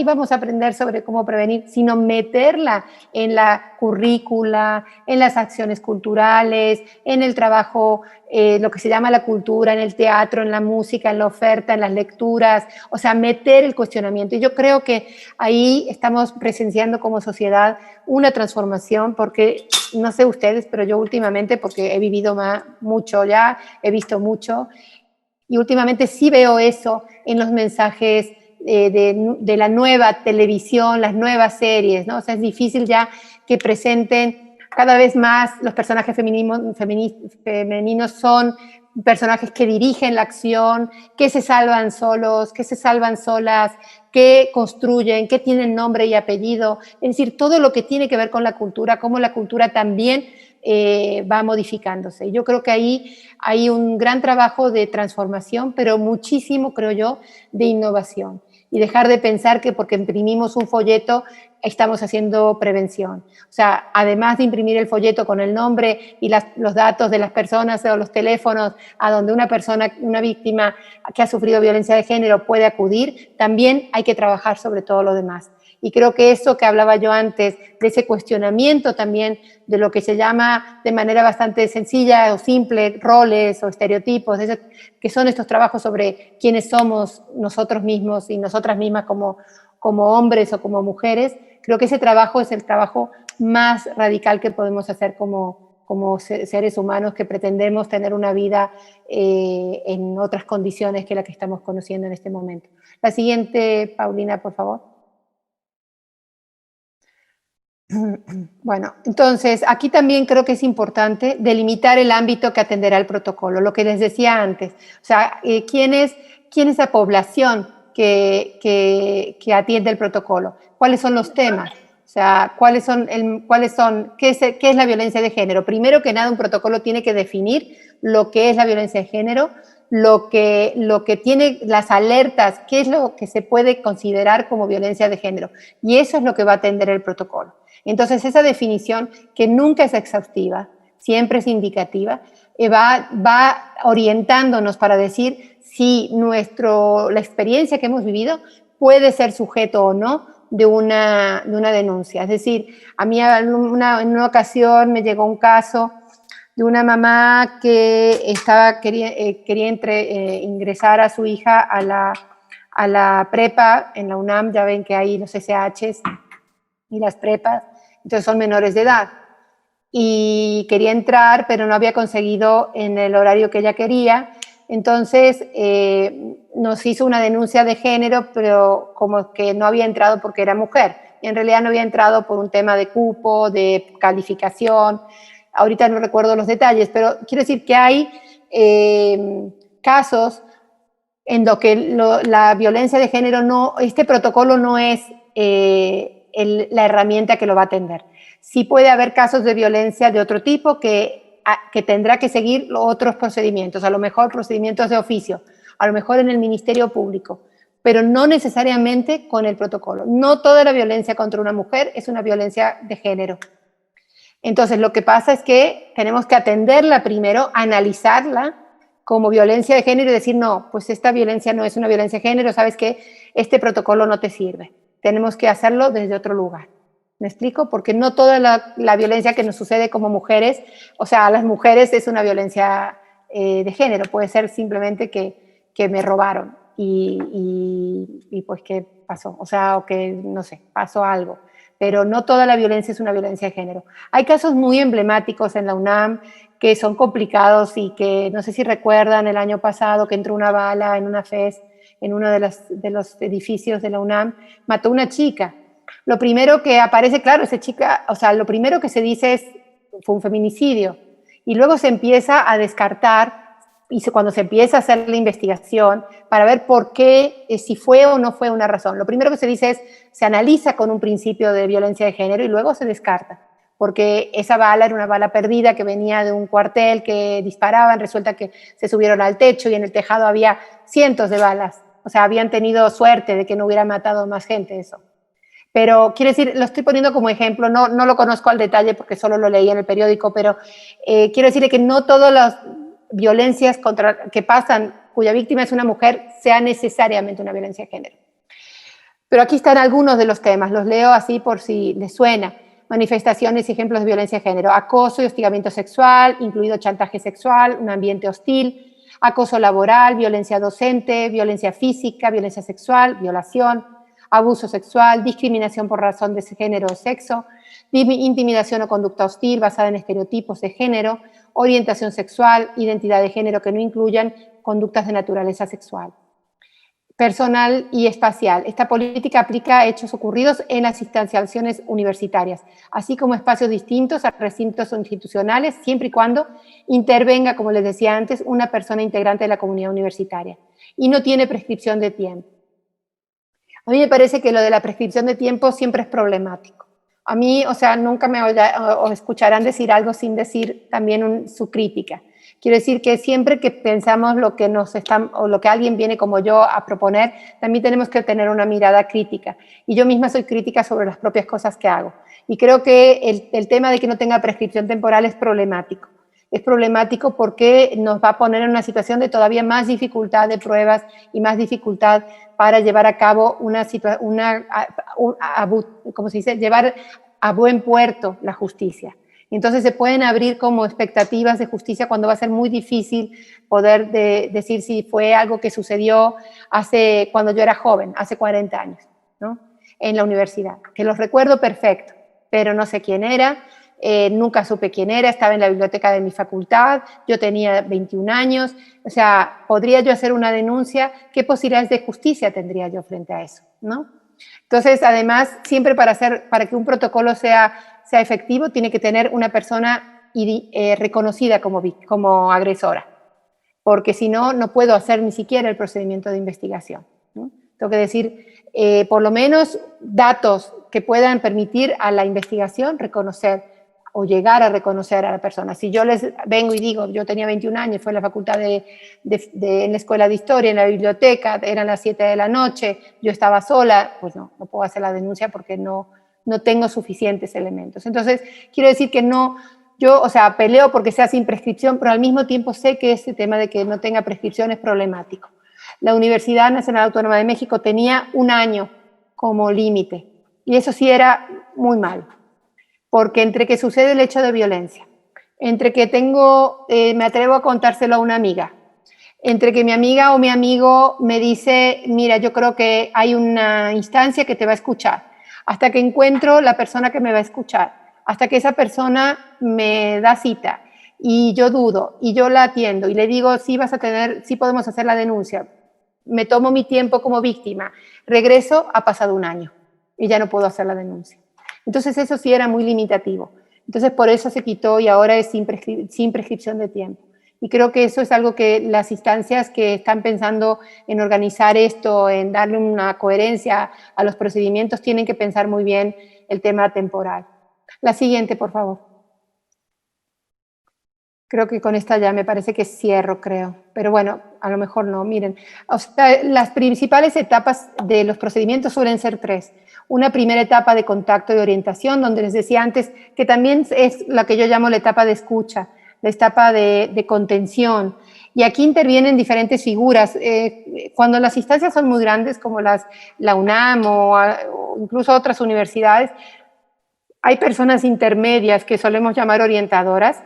vamos a aprender sobre cómo prevenir, sino meterla en la currícula, en las acciones culturales, en el trabajo, lo que se llama la cultura, en el teatro, en la música, en la oferta, en las lecturas, o sea, meter el cuestionamiento. Y yo creo que ahí estamos presenciando como sociedad una transformación, porque no sé ustedes, pero yo últimamente, porque he vivido mucho ya, he visto mucho, y últimamente sí veo eso en los mensajes de la nueva televisión, las nuevas series, ¿no? O sea, es difícil ya que presenten cada vez más los personajes femeninos son personajes que dirigen la acción, que se salvan solos, que se salvan solas, que construyen, que tienen nombre y apellido, es decir, todo lo que tiene que ver con la cultura, cómo la cultura también va modificándose. Yo creo que ahí hay un gran trabajo de transformación, pero muchísimo, creo yo, de innovación. Y dejar de pensar que porque imprimimos un folleto estamos haciendo prevención. O sea, además de imprimir el folleto con el nombre y los datos de las personas o los teléfonos a donde una víctima que ha sufrido violencia de género puede acudir, también hay que trabajar sobre todo lo demás. Y creo que eso que hablaba yo antes, de ese cuestionamiento también de lo que se llama de manera bastante sencilla o simple, roles o estereotipos, que son estos trabajos sobre quiénes somos nosotros mismos y nosotras mismas como hombres o como mujeres, creo que ese trabajo es el trabajo más radical que podemos hacer como seres humanos que pretendemos tener una vida en otras condiciones que la que estamos conociendo en este momento. La siguiente, Paulina, por favor. Bueno, entonces aquí también creo que es importante delimitar el ámbito que atenderá el protocolo, lo que les decía antes. O sea, ¿quién es la población que atiende el protocolo? ¿Cuáles son los temas? O sea, qué es la violencia de género? Primero que nada, un protocolo tiene que definir lo que es la violencia de género, lo que tiene las alertas, qué es lo que se puede considerar como violencia de género. Y eso es lo que va a atender el protocolo. Entonces, esa definición, que nunca es exhaustiva, siempre es indicativa, va orientándonos para decir si la experiencia que hemos vivido puede ser sujeto o no de una denuncia. Es decir, a mí en una ocasión me llegó un caso de una mamá que quería ingresar a su hija a la prepa en la UNAM. Ya ven que hay los SHs y las prepas, entonces son menores de edad. Y quería entrar, pero no había conseguido en el horario que ella quería. Entonces nos hizo una denuncia de género, pero como que no había entrado porque era mujer. En realidad no había entrado por un tema de cupo, de calificación. Ahorita no recuerdo los detalles, pero quiero decir que hay casos en los que la violencia de género este protocolo no es la herramienta que lo va a atender. Sí puede haber casos de violencia de otro tipo que tendrá que seguir otros procedimientos, a lo mejor procedimientos de oficio, a lo mejor en el Ministerio Público, pero no necesariamente con el protocolo. No toda la violencia contra una mujer es una violencia de género. Entonces, lo que pasa es que tenemos que atenderla primero, analizarla como violencia de género y decir, no, pues esta violencia no es una violencia de género, sabes que este protocolo no te sirve. Tenemos que hacerlo desde otro lugar. ¿Me explico? Porque no toda la violencia que nos sucede como mujeres, o sea, a las mujeres es una violencia de género. Puede ser simplemente que me robaron y pues ¿qué pasó? O sea, o que, no sé, pasó algo. Pero no toda la violencia es una violencia de género. Hay casos muy emblemáticos en la UNAM que son complicados y que no sé si recuerdan el año pasado que entró una bala en una FES, en uno de los edificios de la UNAM, mató a una chica. Lo primero que aparece, claro, esa chica, o sea, lo primero que se dice fue un feminicidio. Y luego se empieza a descartar, y cuando se empieza a hacer la investigación para ver por qué, si fue o no fue una razón. Lo primero que se dice se analiza con un principio de violencia de género y luego se descarta, porque esa bala era una bala perdida que venía de un cuartel que disparaban, resulta que se subieron al techo y en el tejado había cientos de balas. O sea, habían tenido suerte de que no hubiera matado más gente eso. Pero quiero decir, lo estoy poniendo como ejemplo, no lo conozco al detalle porque solo lo leí en el periódico, pero quiero decirle que no todas las violencias que pasan, cuya víctima es una mujer, sea necesariamente una violencia de género. Pero aquí están algunos de los temas, los leo así por si les suena. Manifestaciones y ejemplos de violencia de género: acoso y hostigamiento sexual, incluido chantaje sexual, un ambiente hostil, acoso laboral, violencia docente, violencia física, violencia sexual, violación, abuso sexual, discriminación por razón de género o sexo, intimidación o conducta hostil basada en estereotipos de género, orientación sexual, identidad de género que no incluyan conductas de naturaleza sexual. Personal y espacial. Esta política aplica a hechos ocurridos en las instanciaciones universitarias, así como espacios distintos a recintos institucionales, siempre y cuando intervenga, como les decía antes, una persona integrante de la comunidad universitaria. Y no tiene prescripción de tiempo. A mí me parece que lo de la prescripción de tiempo siempre es problemático. A mí, o sea, nunca me escucharán decir algo sin decir también su crítica. Quiero decir que siempre que pensamos o lo que alguien viene como yo a proponer, también tenemos que tener una mirada crítica. Y yo misma soy crítica sobre las propias cosas que hago. Y creo que el tema de que no tenga prescripción temporal es problemático. Es problemático porque nos va a poner en una situación de todavía más dificultad de pruebas y más dificultad para llevar a cabo ¿cómo se dice? Llevar a buen puerto la justicia. Entonces se pueden abrir como expectativas de justicia cuando va a ser muy difícil poder decir si fue algo que sucedió cuando yo era joven, hace 40 años, ¿no? En la universidad, que los recuerdo perfecto, pero no sé quién era. Nunca supe quién era, estaba en la biblioteca de mi facultad, yo tenía 21 años, o sea, ¿podría yo hacer una denuncia? ¿Qué posibilidades de justicia tendría yo frente a eso, no? Entonces, además, siempre para que un protocolo sea efectivo, tiene que tener una persona reconocida como agresora, porque si no, no puedo hacer ni siquiera el procedimiento de investigación, ¿no? Tengo que decir, por lo menos, datos que puedan permitir a la investigación reconocer o llegar a reconocer a la persona. Si yo les vengo y digo, yo tenía 21 años, fue en la facultad en la escuela de historia, en la biblioteca, eran las 7 de la noche, yo estaba sola, pues no puedo hacer la denuncia porque no tengo suficientes elementos. Entonces, quiero decir que no, yo, o sea, peleo porque sea sin prescripción, pero al mismo tiempo sé que este tema de que no tenga prescripción es problemático. La Universidad Nacional Autónoma de México tenía 1 año como límite, y eso sí era muy malo. Porque entre que sucede el hecho de violencia, entre que me atrevo a contárselo a una amiga, entre que mi amiga o mi amigo me dice, mira, yo creo que hay una instancia que te va a escuchar, hasta que encuentro la persona que me va a escuchar, hasta que esa persona me da cita y yo dudo y yo la atiendo y le digo, sí podemos hacer la denuncia, me tomo mi tiempo como víctima, regreso, ha pasado 1 año y ya no puedo hacer la denuncia. Entonces eso sí era muy limitativo. Entonces por eso se quitó y ahora es sin prescripción de tiempo. Y creo que eso es algo que las instancias que están pensando en organizar esto, en darle una coherencia a los procedimientos, tienen que pensar muy bien el tema temporal. La siguiente, por favor. Creo que con esta ya me parece que cierro, creo. Pero bueno, a lo mejor no. Miren, o sea, las principales etapas de los procedimientos suelen ser 3. Una primera etapa de contacto y orientación, donde les decía antes que también es la que yo llamo la etapa de escucha, la etapa de contención. Y aquí intervienen diferentes figuras. Cuando las instancias son muy grandes, como la UNAM o incluso otras universidades, hay personas intermedias que solemos llamar orientadoras,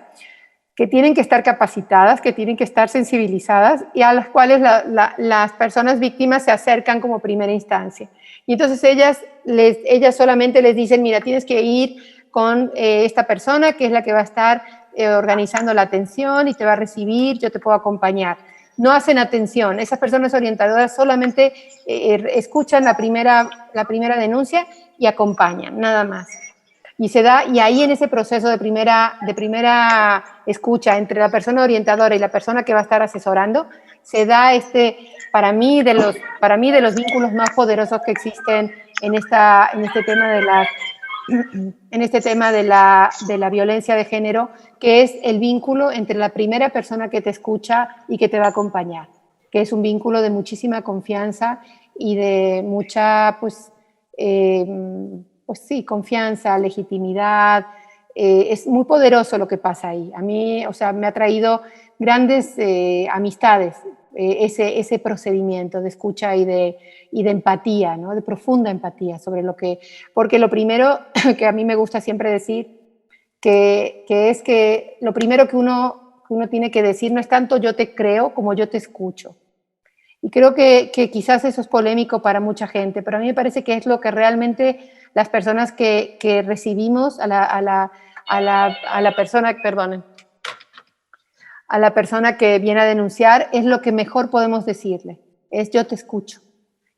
que tienen que estar capacitadas, que tienen que estar sensibilizadas y a las cuales las personas víctimas se acercan como primera instancia. Y entonces ellas solamente les dicen, mira, tienes que ir con esta persona que es la que va a estar organizando la atención y te va a recibir, yo te puedo acompañar. No hacen atención, esas personas orientadoras solamente escuchan la primera denuncia y acompañan, nada más. Y ahí en ese proceso de primera escucha entre la persona orientadora y la persona que va a estar asesorando, se da para mí de los vínculos más poderosos que existen en este tema de la violencia de género, que es el vínculo entre la primera persona que te escucha y que te va a acompañar, que es un vínculo de muchísima confianza y de mucha, pues sí, confianza, legitimidad. Es muy poderoso lo que pasa ahí. A mí, o sea, me ha traído grandes amistades ese procedimiento de escucha y de empatía, ¿no? De profunda empatía porque lo primero que a mí me gusta siempre decir, que es que lo primero que uno tiene que decir no es tanto yo te creo como yo te escucho. Y creo que quizás eso es polémico para mucha gente, pero a mí me parece que es lo que realmente las personas que recibimos a la persona, perdonen, a la persona que viene a denunciar, es lo que mejor podemos decirle, es yo te escucho.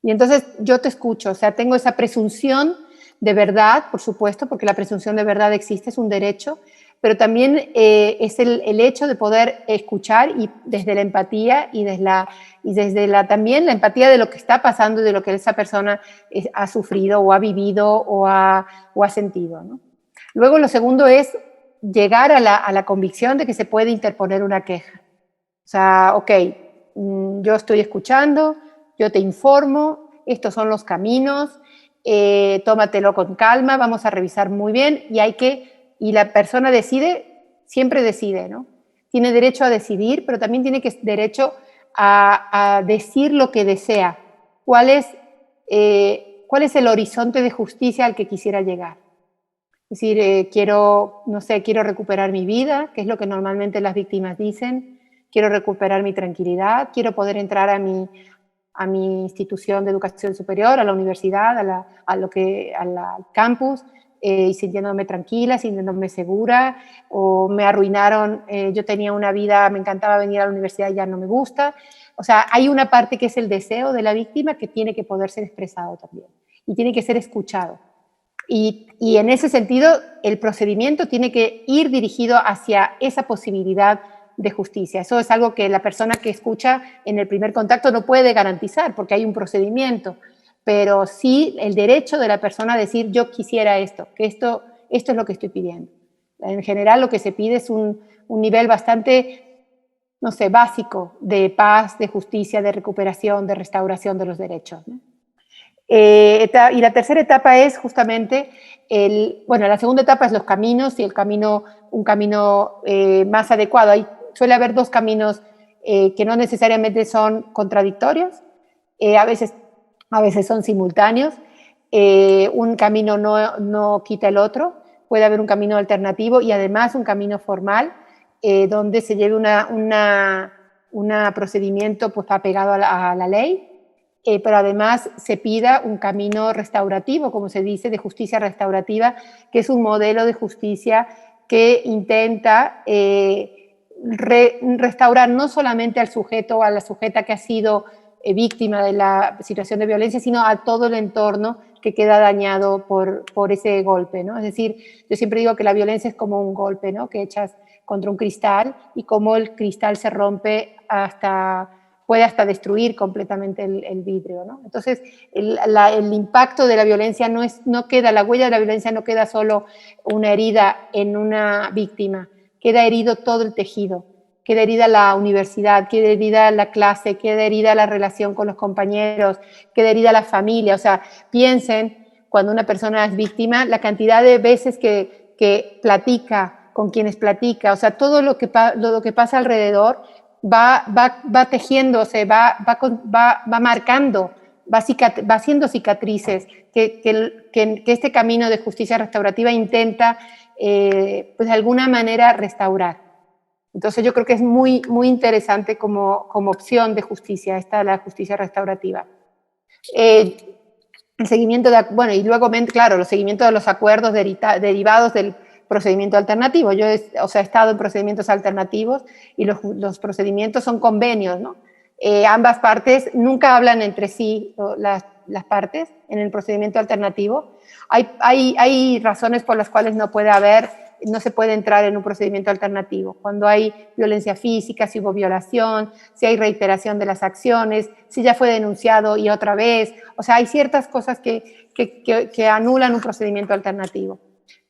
Y entonces yo te escucho, o sea, tengo esa presunción de verdad, por supuesto, porque la presunción de verdad existe, es un derecho, pero también es el hecho de poder escuchar y desde la empatía y también la empatía de lo que está pasando y de lo que esa persona ha sufrido o ha vivido o ha sentido, ¿no? Luego lo segundo es llegar a la convicción de que se puede interponer una queja. O sea, ok, yo estoy escuchando, yo te informo, estos son los caminos, tómatelo con calma, vamos a revisar muy bien y la persona siempre decide, ¿no? Tiene derecho a decidir, pero también tiene derecho a decir lo que desea. ¿Cuál es el horizonte de justicia al que quisiera llegar? Es decir, quiero recuperar mi vida, que es lo que normalmente las víctimas dicen, quiero recuperar mi tranquilidad, quiero poder entrar a mi institución de educación superior, a la universidad, al campus, y sintiéndome tranquila, sintiéndome segura, o me arruinaron, yo tenía una vida, me encantaba venir a la universidad y ya no me gusta. O sea, hay una parte que es el deseo de la víctima que tiene que poder ser expresado también. y tiene que ser escuchado. Y en ese sentido, el procedimiento tiene que ir dirigido hacia esa posibilidad de justicia. Eso es algo que la persona que escucha en el primer contacto no puede garantizar porque hay un procedimiento, pero sí el derecho de la persona a decir yo quisiera esto, que esto es lo que estoy pidiendo. En general lo que se pide es un nivel bastante, no sé, básico de paz, de justicia, de recuperación, de restauración de los derechos, ¿no? Y la tercera etapa es justamente, la segunda etapa es los caminos y un camino más adecuado. Suele haber dos caminos que no necesariamente son contradictorios, a veces son simultáneos. Un camino no quita el otro, puede haber un camino alternativo y además un camino formal donde se lleve un procedimiento pues, apegado a la ley. Pero además se pida un camino restaurativo, como se dice, de justicia restaurativa, que es un modelo de justicia que intenta restaurar no solamente al sujeto o a la sujeta que ha sido víctima de la situación de violencia, sino a todo el entorno que queda dañado por ese golpe, ¿no? Es decir, yo siempre digo que la violencia es como un golpe, ¿no? Que echas contra un cristal y cómo el cristal se rompe puede hasta destruir completamente el vidrio, ¿no? Entonces, el impacto de la violencia la huella de la violencia no queda solo una herida en una víctima, queda herido todo el tejido, queda herida la universidad, queda herida la clase, queda herida la relación con los compañeros, queda herida la familia. O sea, piensen, cuando una persona es víctima, la cantidad de veces que platica, con quienes platica, o sea, todo lo que pasa alrededor va tejiéndose, va marcando, va haciendo cicatrices que este camino de justicia restaurativa intenta, pues de alguna manera, restaurar. Entonces yo creo que es muy, muy interesante como opción de justicia, la justicia restaurativa. El seguimiento y luego, claro, los seguimientos de los acuerdos derivados del procedimiento alternativo. Yo he estado en procedimientos alternativos y los procedimientos son convenios, ¿no? Ambas partes nunca hablan entre sí, las partes, en el procedimiento alternativo. Hay razones por las cuales no se puede entrar en un procedimiento alternativo. Cuando hay violencia física, si hubo violación, si hay reiteración de las acciones, si ya fue denunciado y otra vez. O sea, hay ciertas cosas que anulan un procedimiento alternativo.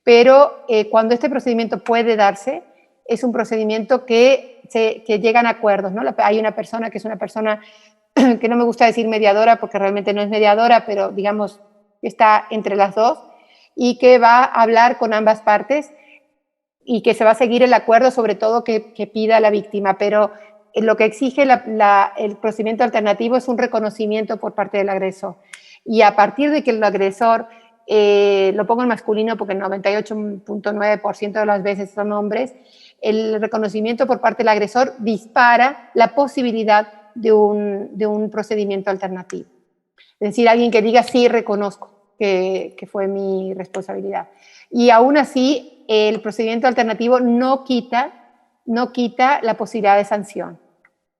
Pero cuando este procedimiento puede darse, es un procedimiento que llegan a acuerdos, ¿no? Hay una persona que es una persona que no me gusta decir mediadora porque realmente no es mediadora, pero digamos está entre las dos y que va a hablar con ambas partes y que se va a seguir el acuerdo, sobre todo que pida la víctima, pero lo que exige el procedimiento alternativo es un reconocimiento por parte del agresor. Y a partir de que el agresor, lo pongo en masculino porque el 98.9% de las veces son hombres, el reconocimiento por parte del agresor dispara la posibilidad de un procedimiento alternativo. Es decir, alguien que diga sí, reconozco que fue mi responsabilidad. Y aún así, el procedimiento alternativo no quita la posibilidad de sanción.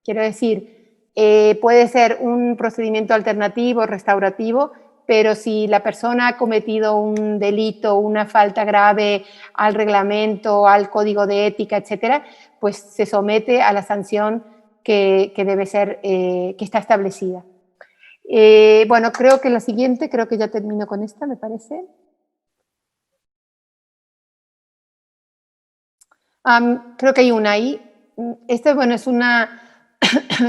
Quiero decir, puede ser un procedimiento alternativo, restaurativo, pero si la persona ha cometido un delito, una falta grave al reglamento, al código de ética, etcétera, pues se somete a la sanción que debe ser, que está establecida. Creo que la siguiente, creo que ya termino con esta, me parece. Creo que hay una ahí. Esta,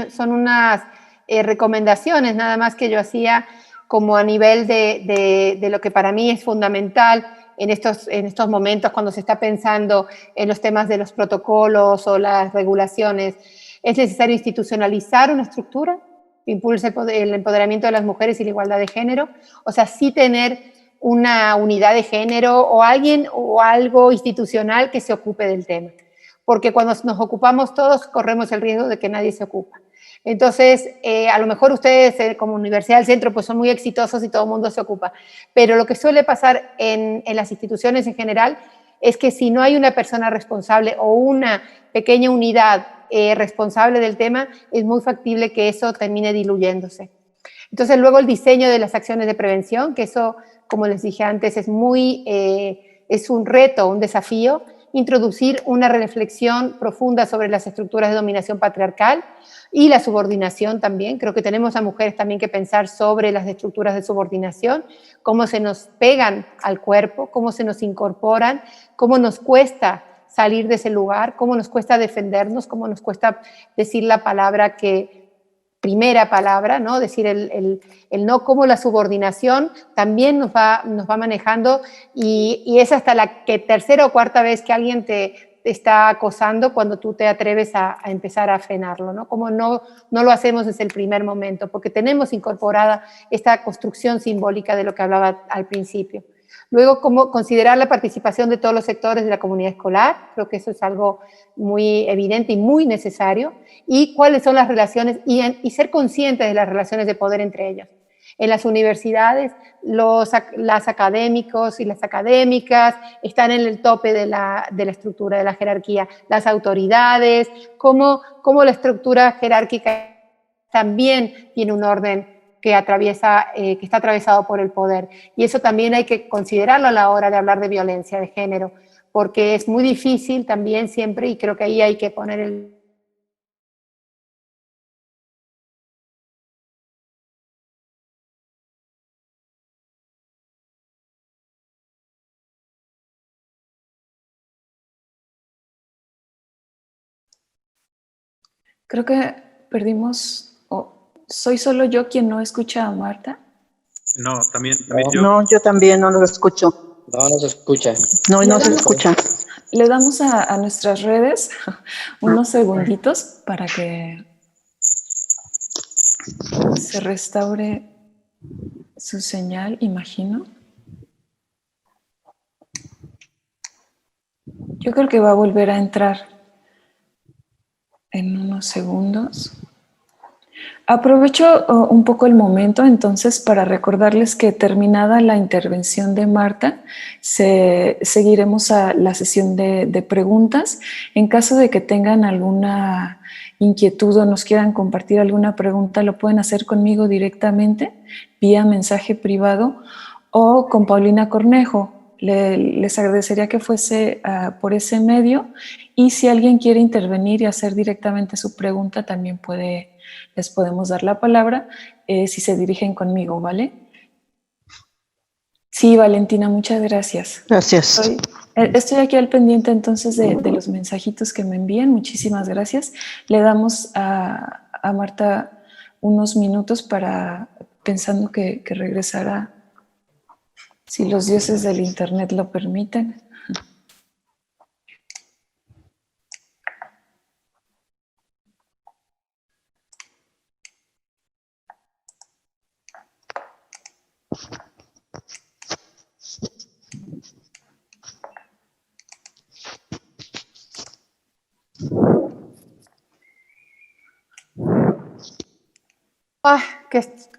son unas recomendaciones nada más que yo hacía como a nivel de lo que para mí es fundamental en estos momentos cuando se está pensando en los temas de los protocolos o las regulaciones. Es necesario institucionalizar una estructura que impulse el empoderamiento de las mujeres y la igualdad de género. O sea, sí tener una unidad de género o alguien o algo institucional que se ocupe del tema. Porque cuando nos ocupamos todos, corremos el riesgo de que nadie se ocupa. Entonces, a lo mejor ustedes como Universidad del Centro pues son muy exitosos y todo el mundo se ocupa. Pero lo que suele pasar en las instituciones en general es que si no hay una persona responsable o una pequeña unidad responsable del tema, es muy factible que eso termine diluyéndose. Entonces, luego el diseño de las acciones de prevención, que eso, como les dije antes, es un reto, un desafío, introducir una reflexión profunda sobre las estructuras de dominación patriarcal y la subordinación también. Creo que tenemos a mujeres también que pensar sobre las estructuras de subordinación, cómo se nos pegan al cuerpo, cómo se nos incorporan, cómo nos cuesta salir de ese lugar, cómo nos cuesta defendernos, cómo nos cuesta decir la palabra primera palabra, ¿no? Decir el no, como la subordinación también nos va manejando y es hasta la tercera o cuarta vez que alguien te está acosando cuando tú te atreves a empezar a frenarlo, ¿no? Como no lo hacemos desde el primer momento, porque tenemos incorporada esta construcción simbólica de lo que hablaba al principio. Luego, cómo considerar la participación de todos los sectores de la comunidad escolar, creo que eso es algo muy evidente y muy necesario, y cuáles son las relaciones, y ser conscientes de las relaciones de poder entre ellos. En las universidades, las académicos y las académicas están en el tope de la estructura, de la jerarquía. Las autoridades, cómo la estructura jerárquica también tiene un orden que está atravesado por el poder. Y eso también hay que considerarlo a la hora de hablar de violencia de género, porque es muy difícil también siempre, y creo que ahí hay que poner el... Creo que perdimos, ¿soy solo yo quien no escucha a Marta? No, también yo. No, yo también no lo escucho. No, no se escucha. No se escucha. Le damos a nuestras redes unos segunditos para que se restaure su señal, imagino. Yo creo que va a volver a entrar en unos segundos. Aprovecho un poco el momento entonces para recordarles que terminada la intervención de Marta, seguiremos a la sesión de preguntas. En caso de que tengan alguna inquietud o nos quieran compartir alguna pregunta, lo pueden hacer conmigo directamente vía mensaje privado o con Paulina Cornejo. Les agradecería que fuese por ese medio, y si alguien quiere intervenir y hacer directamente su pregunta, también les podemos dar la palabra si se dirigen conmigo, ¿vale? Sí, Valentina, muchas gracias. Gracias. Estoy aquí al pendiente entonces de los mensajitos que me envíen. Muchísimas gracias. Le damos a Marta unos minutos pensando que regresará, si los dioses del internet lo permiten.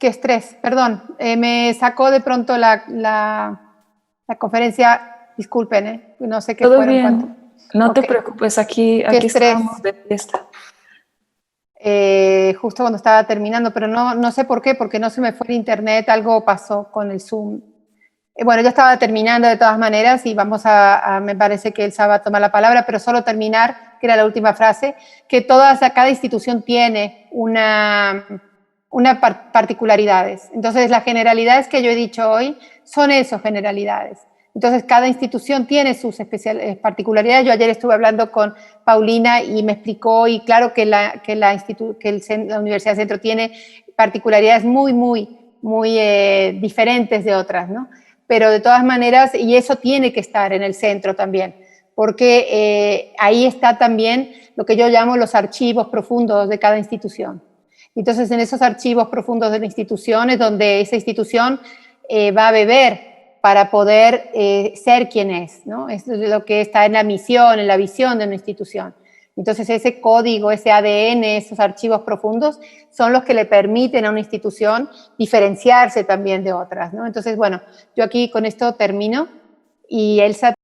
Qué estrés, perdón. Me sacó de pronto la conferencia, disculpen, no sé qué Todo fueron. bien, no te preocupes, aquí estamos de fiesta. Justo cuando estaba terminando, pero no sé por qué, porque no se me fue el internet, algo pasó con el Zoom. Bueno, ya estaba terminando de todas maneras y me parece que Elsa va a tomar la palabra, pero solo terminar, que era la última frase, que cada institución tiene una particularidades. Entonces, las generalidades que yo he dicho hoy son esas generalidades. Entonces, cada institución tiene sus particularidades. Yo ayer estuve hablando con Paulina y me explicó, y claro que la Universidad Centro tiene particularidades muy, muy, muy diferentes de otras, ¿no? Pero de todas maneras, y eso tiene que estar en el centro también, porque ahí está también lo que yo llamo los archivos profundos de cada institución. Entonces, en esos archivos profundos de la institución es donde esa institución va a beber para poder ser quien es, ¿no? Es lo que está en la misión, en la visión de una institución. Entonces, ese código, ese ADN, esos archivos profundos son los que le permiten a una institución diferenciarse también de otras, ¿no? Entonces, bueno, yo aquí con esto termino y Elsa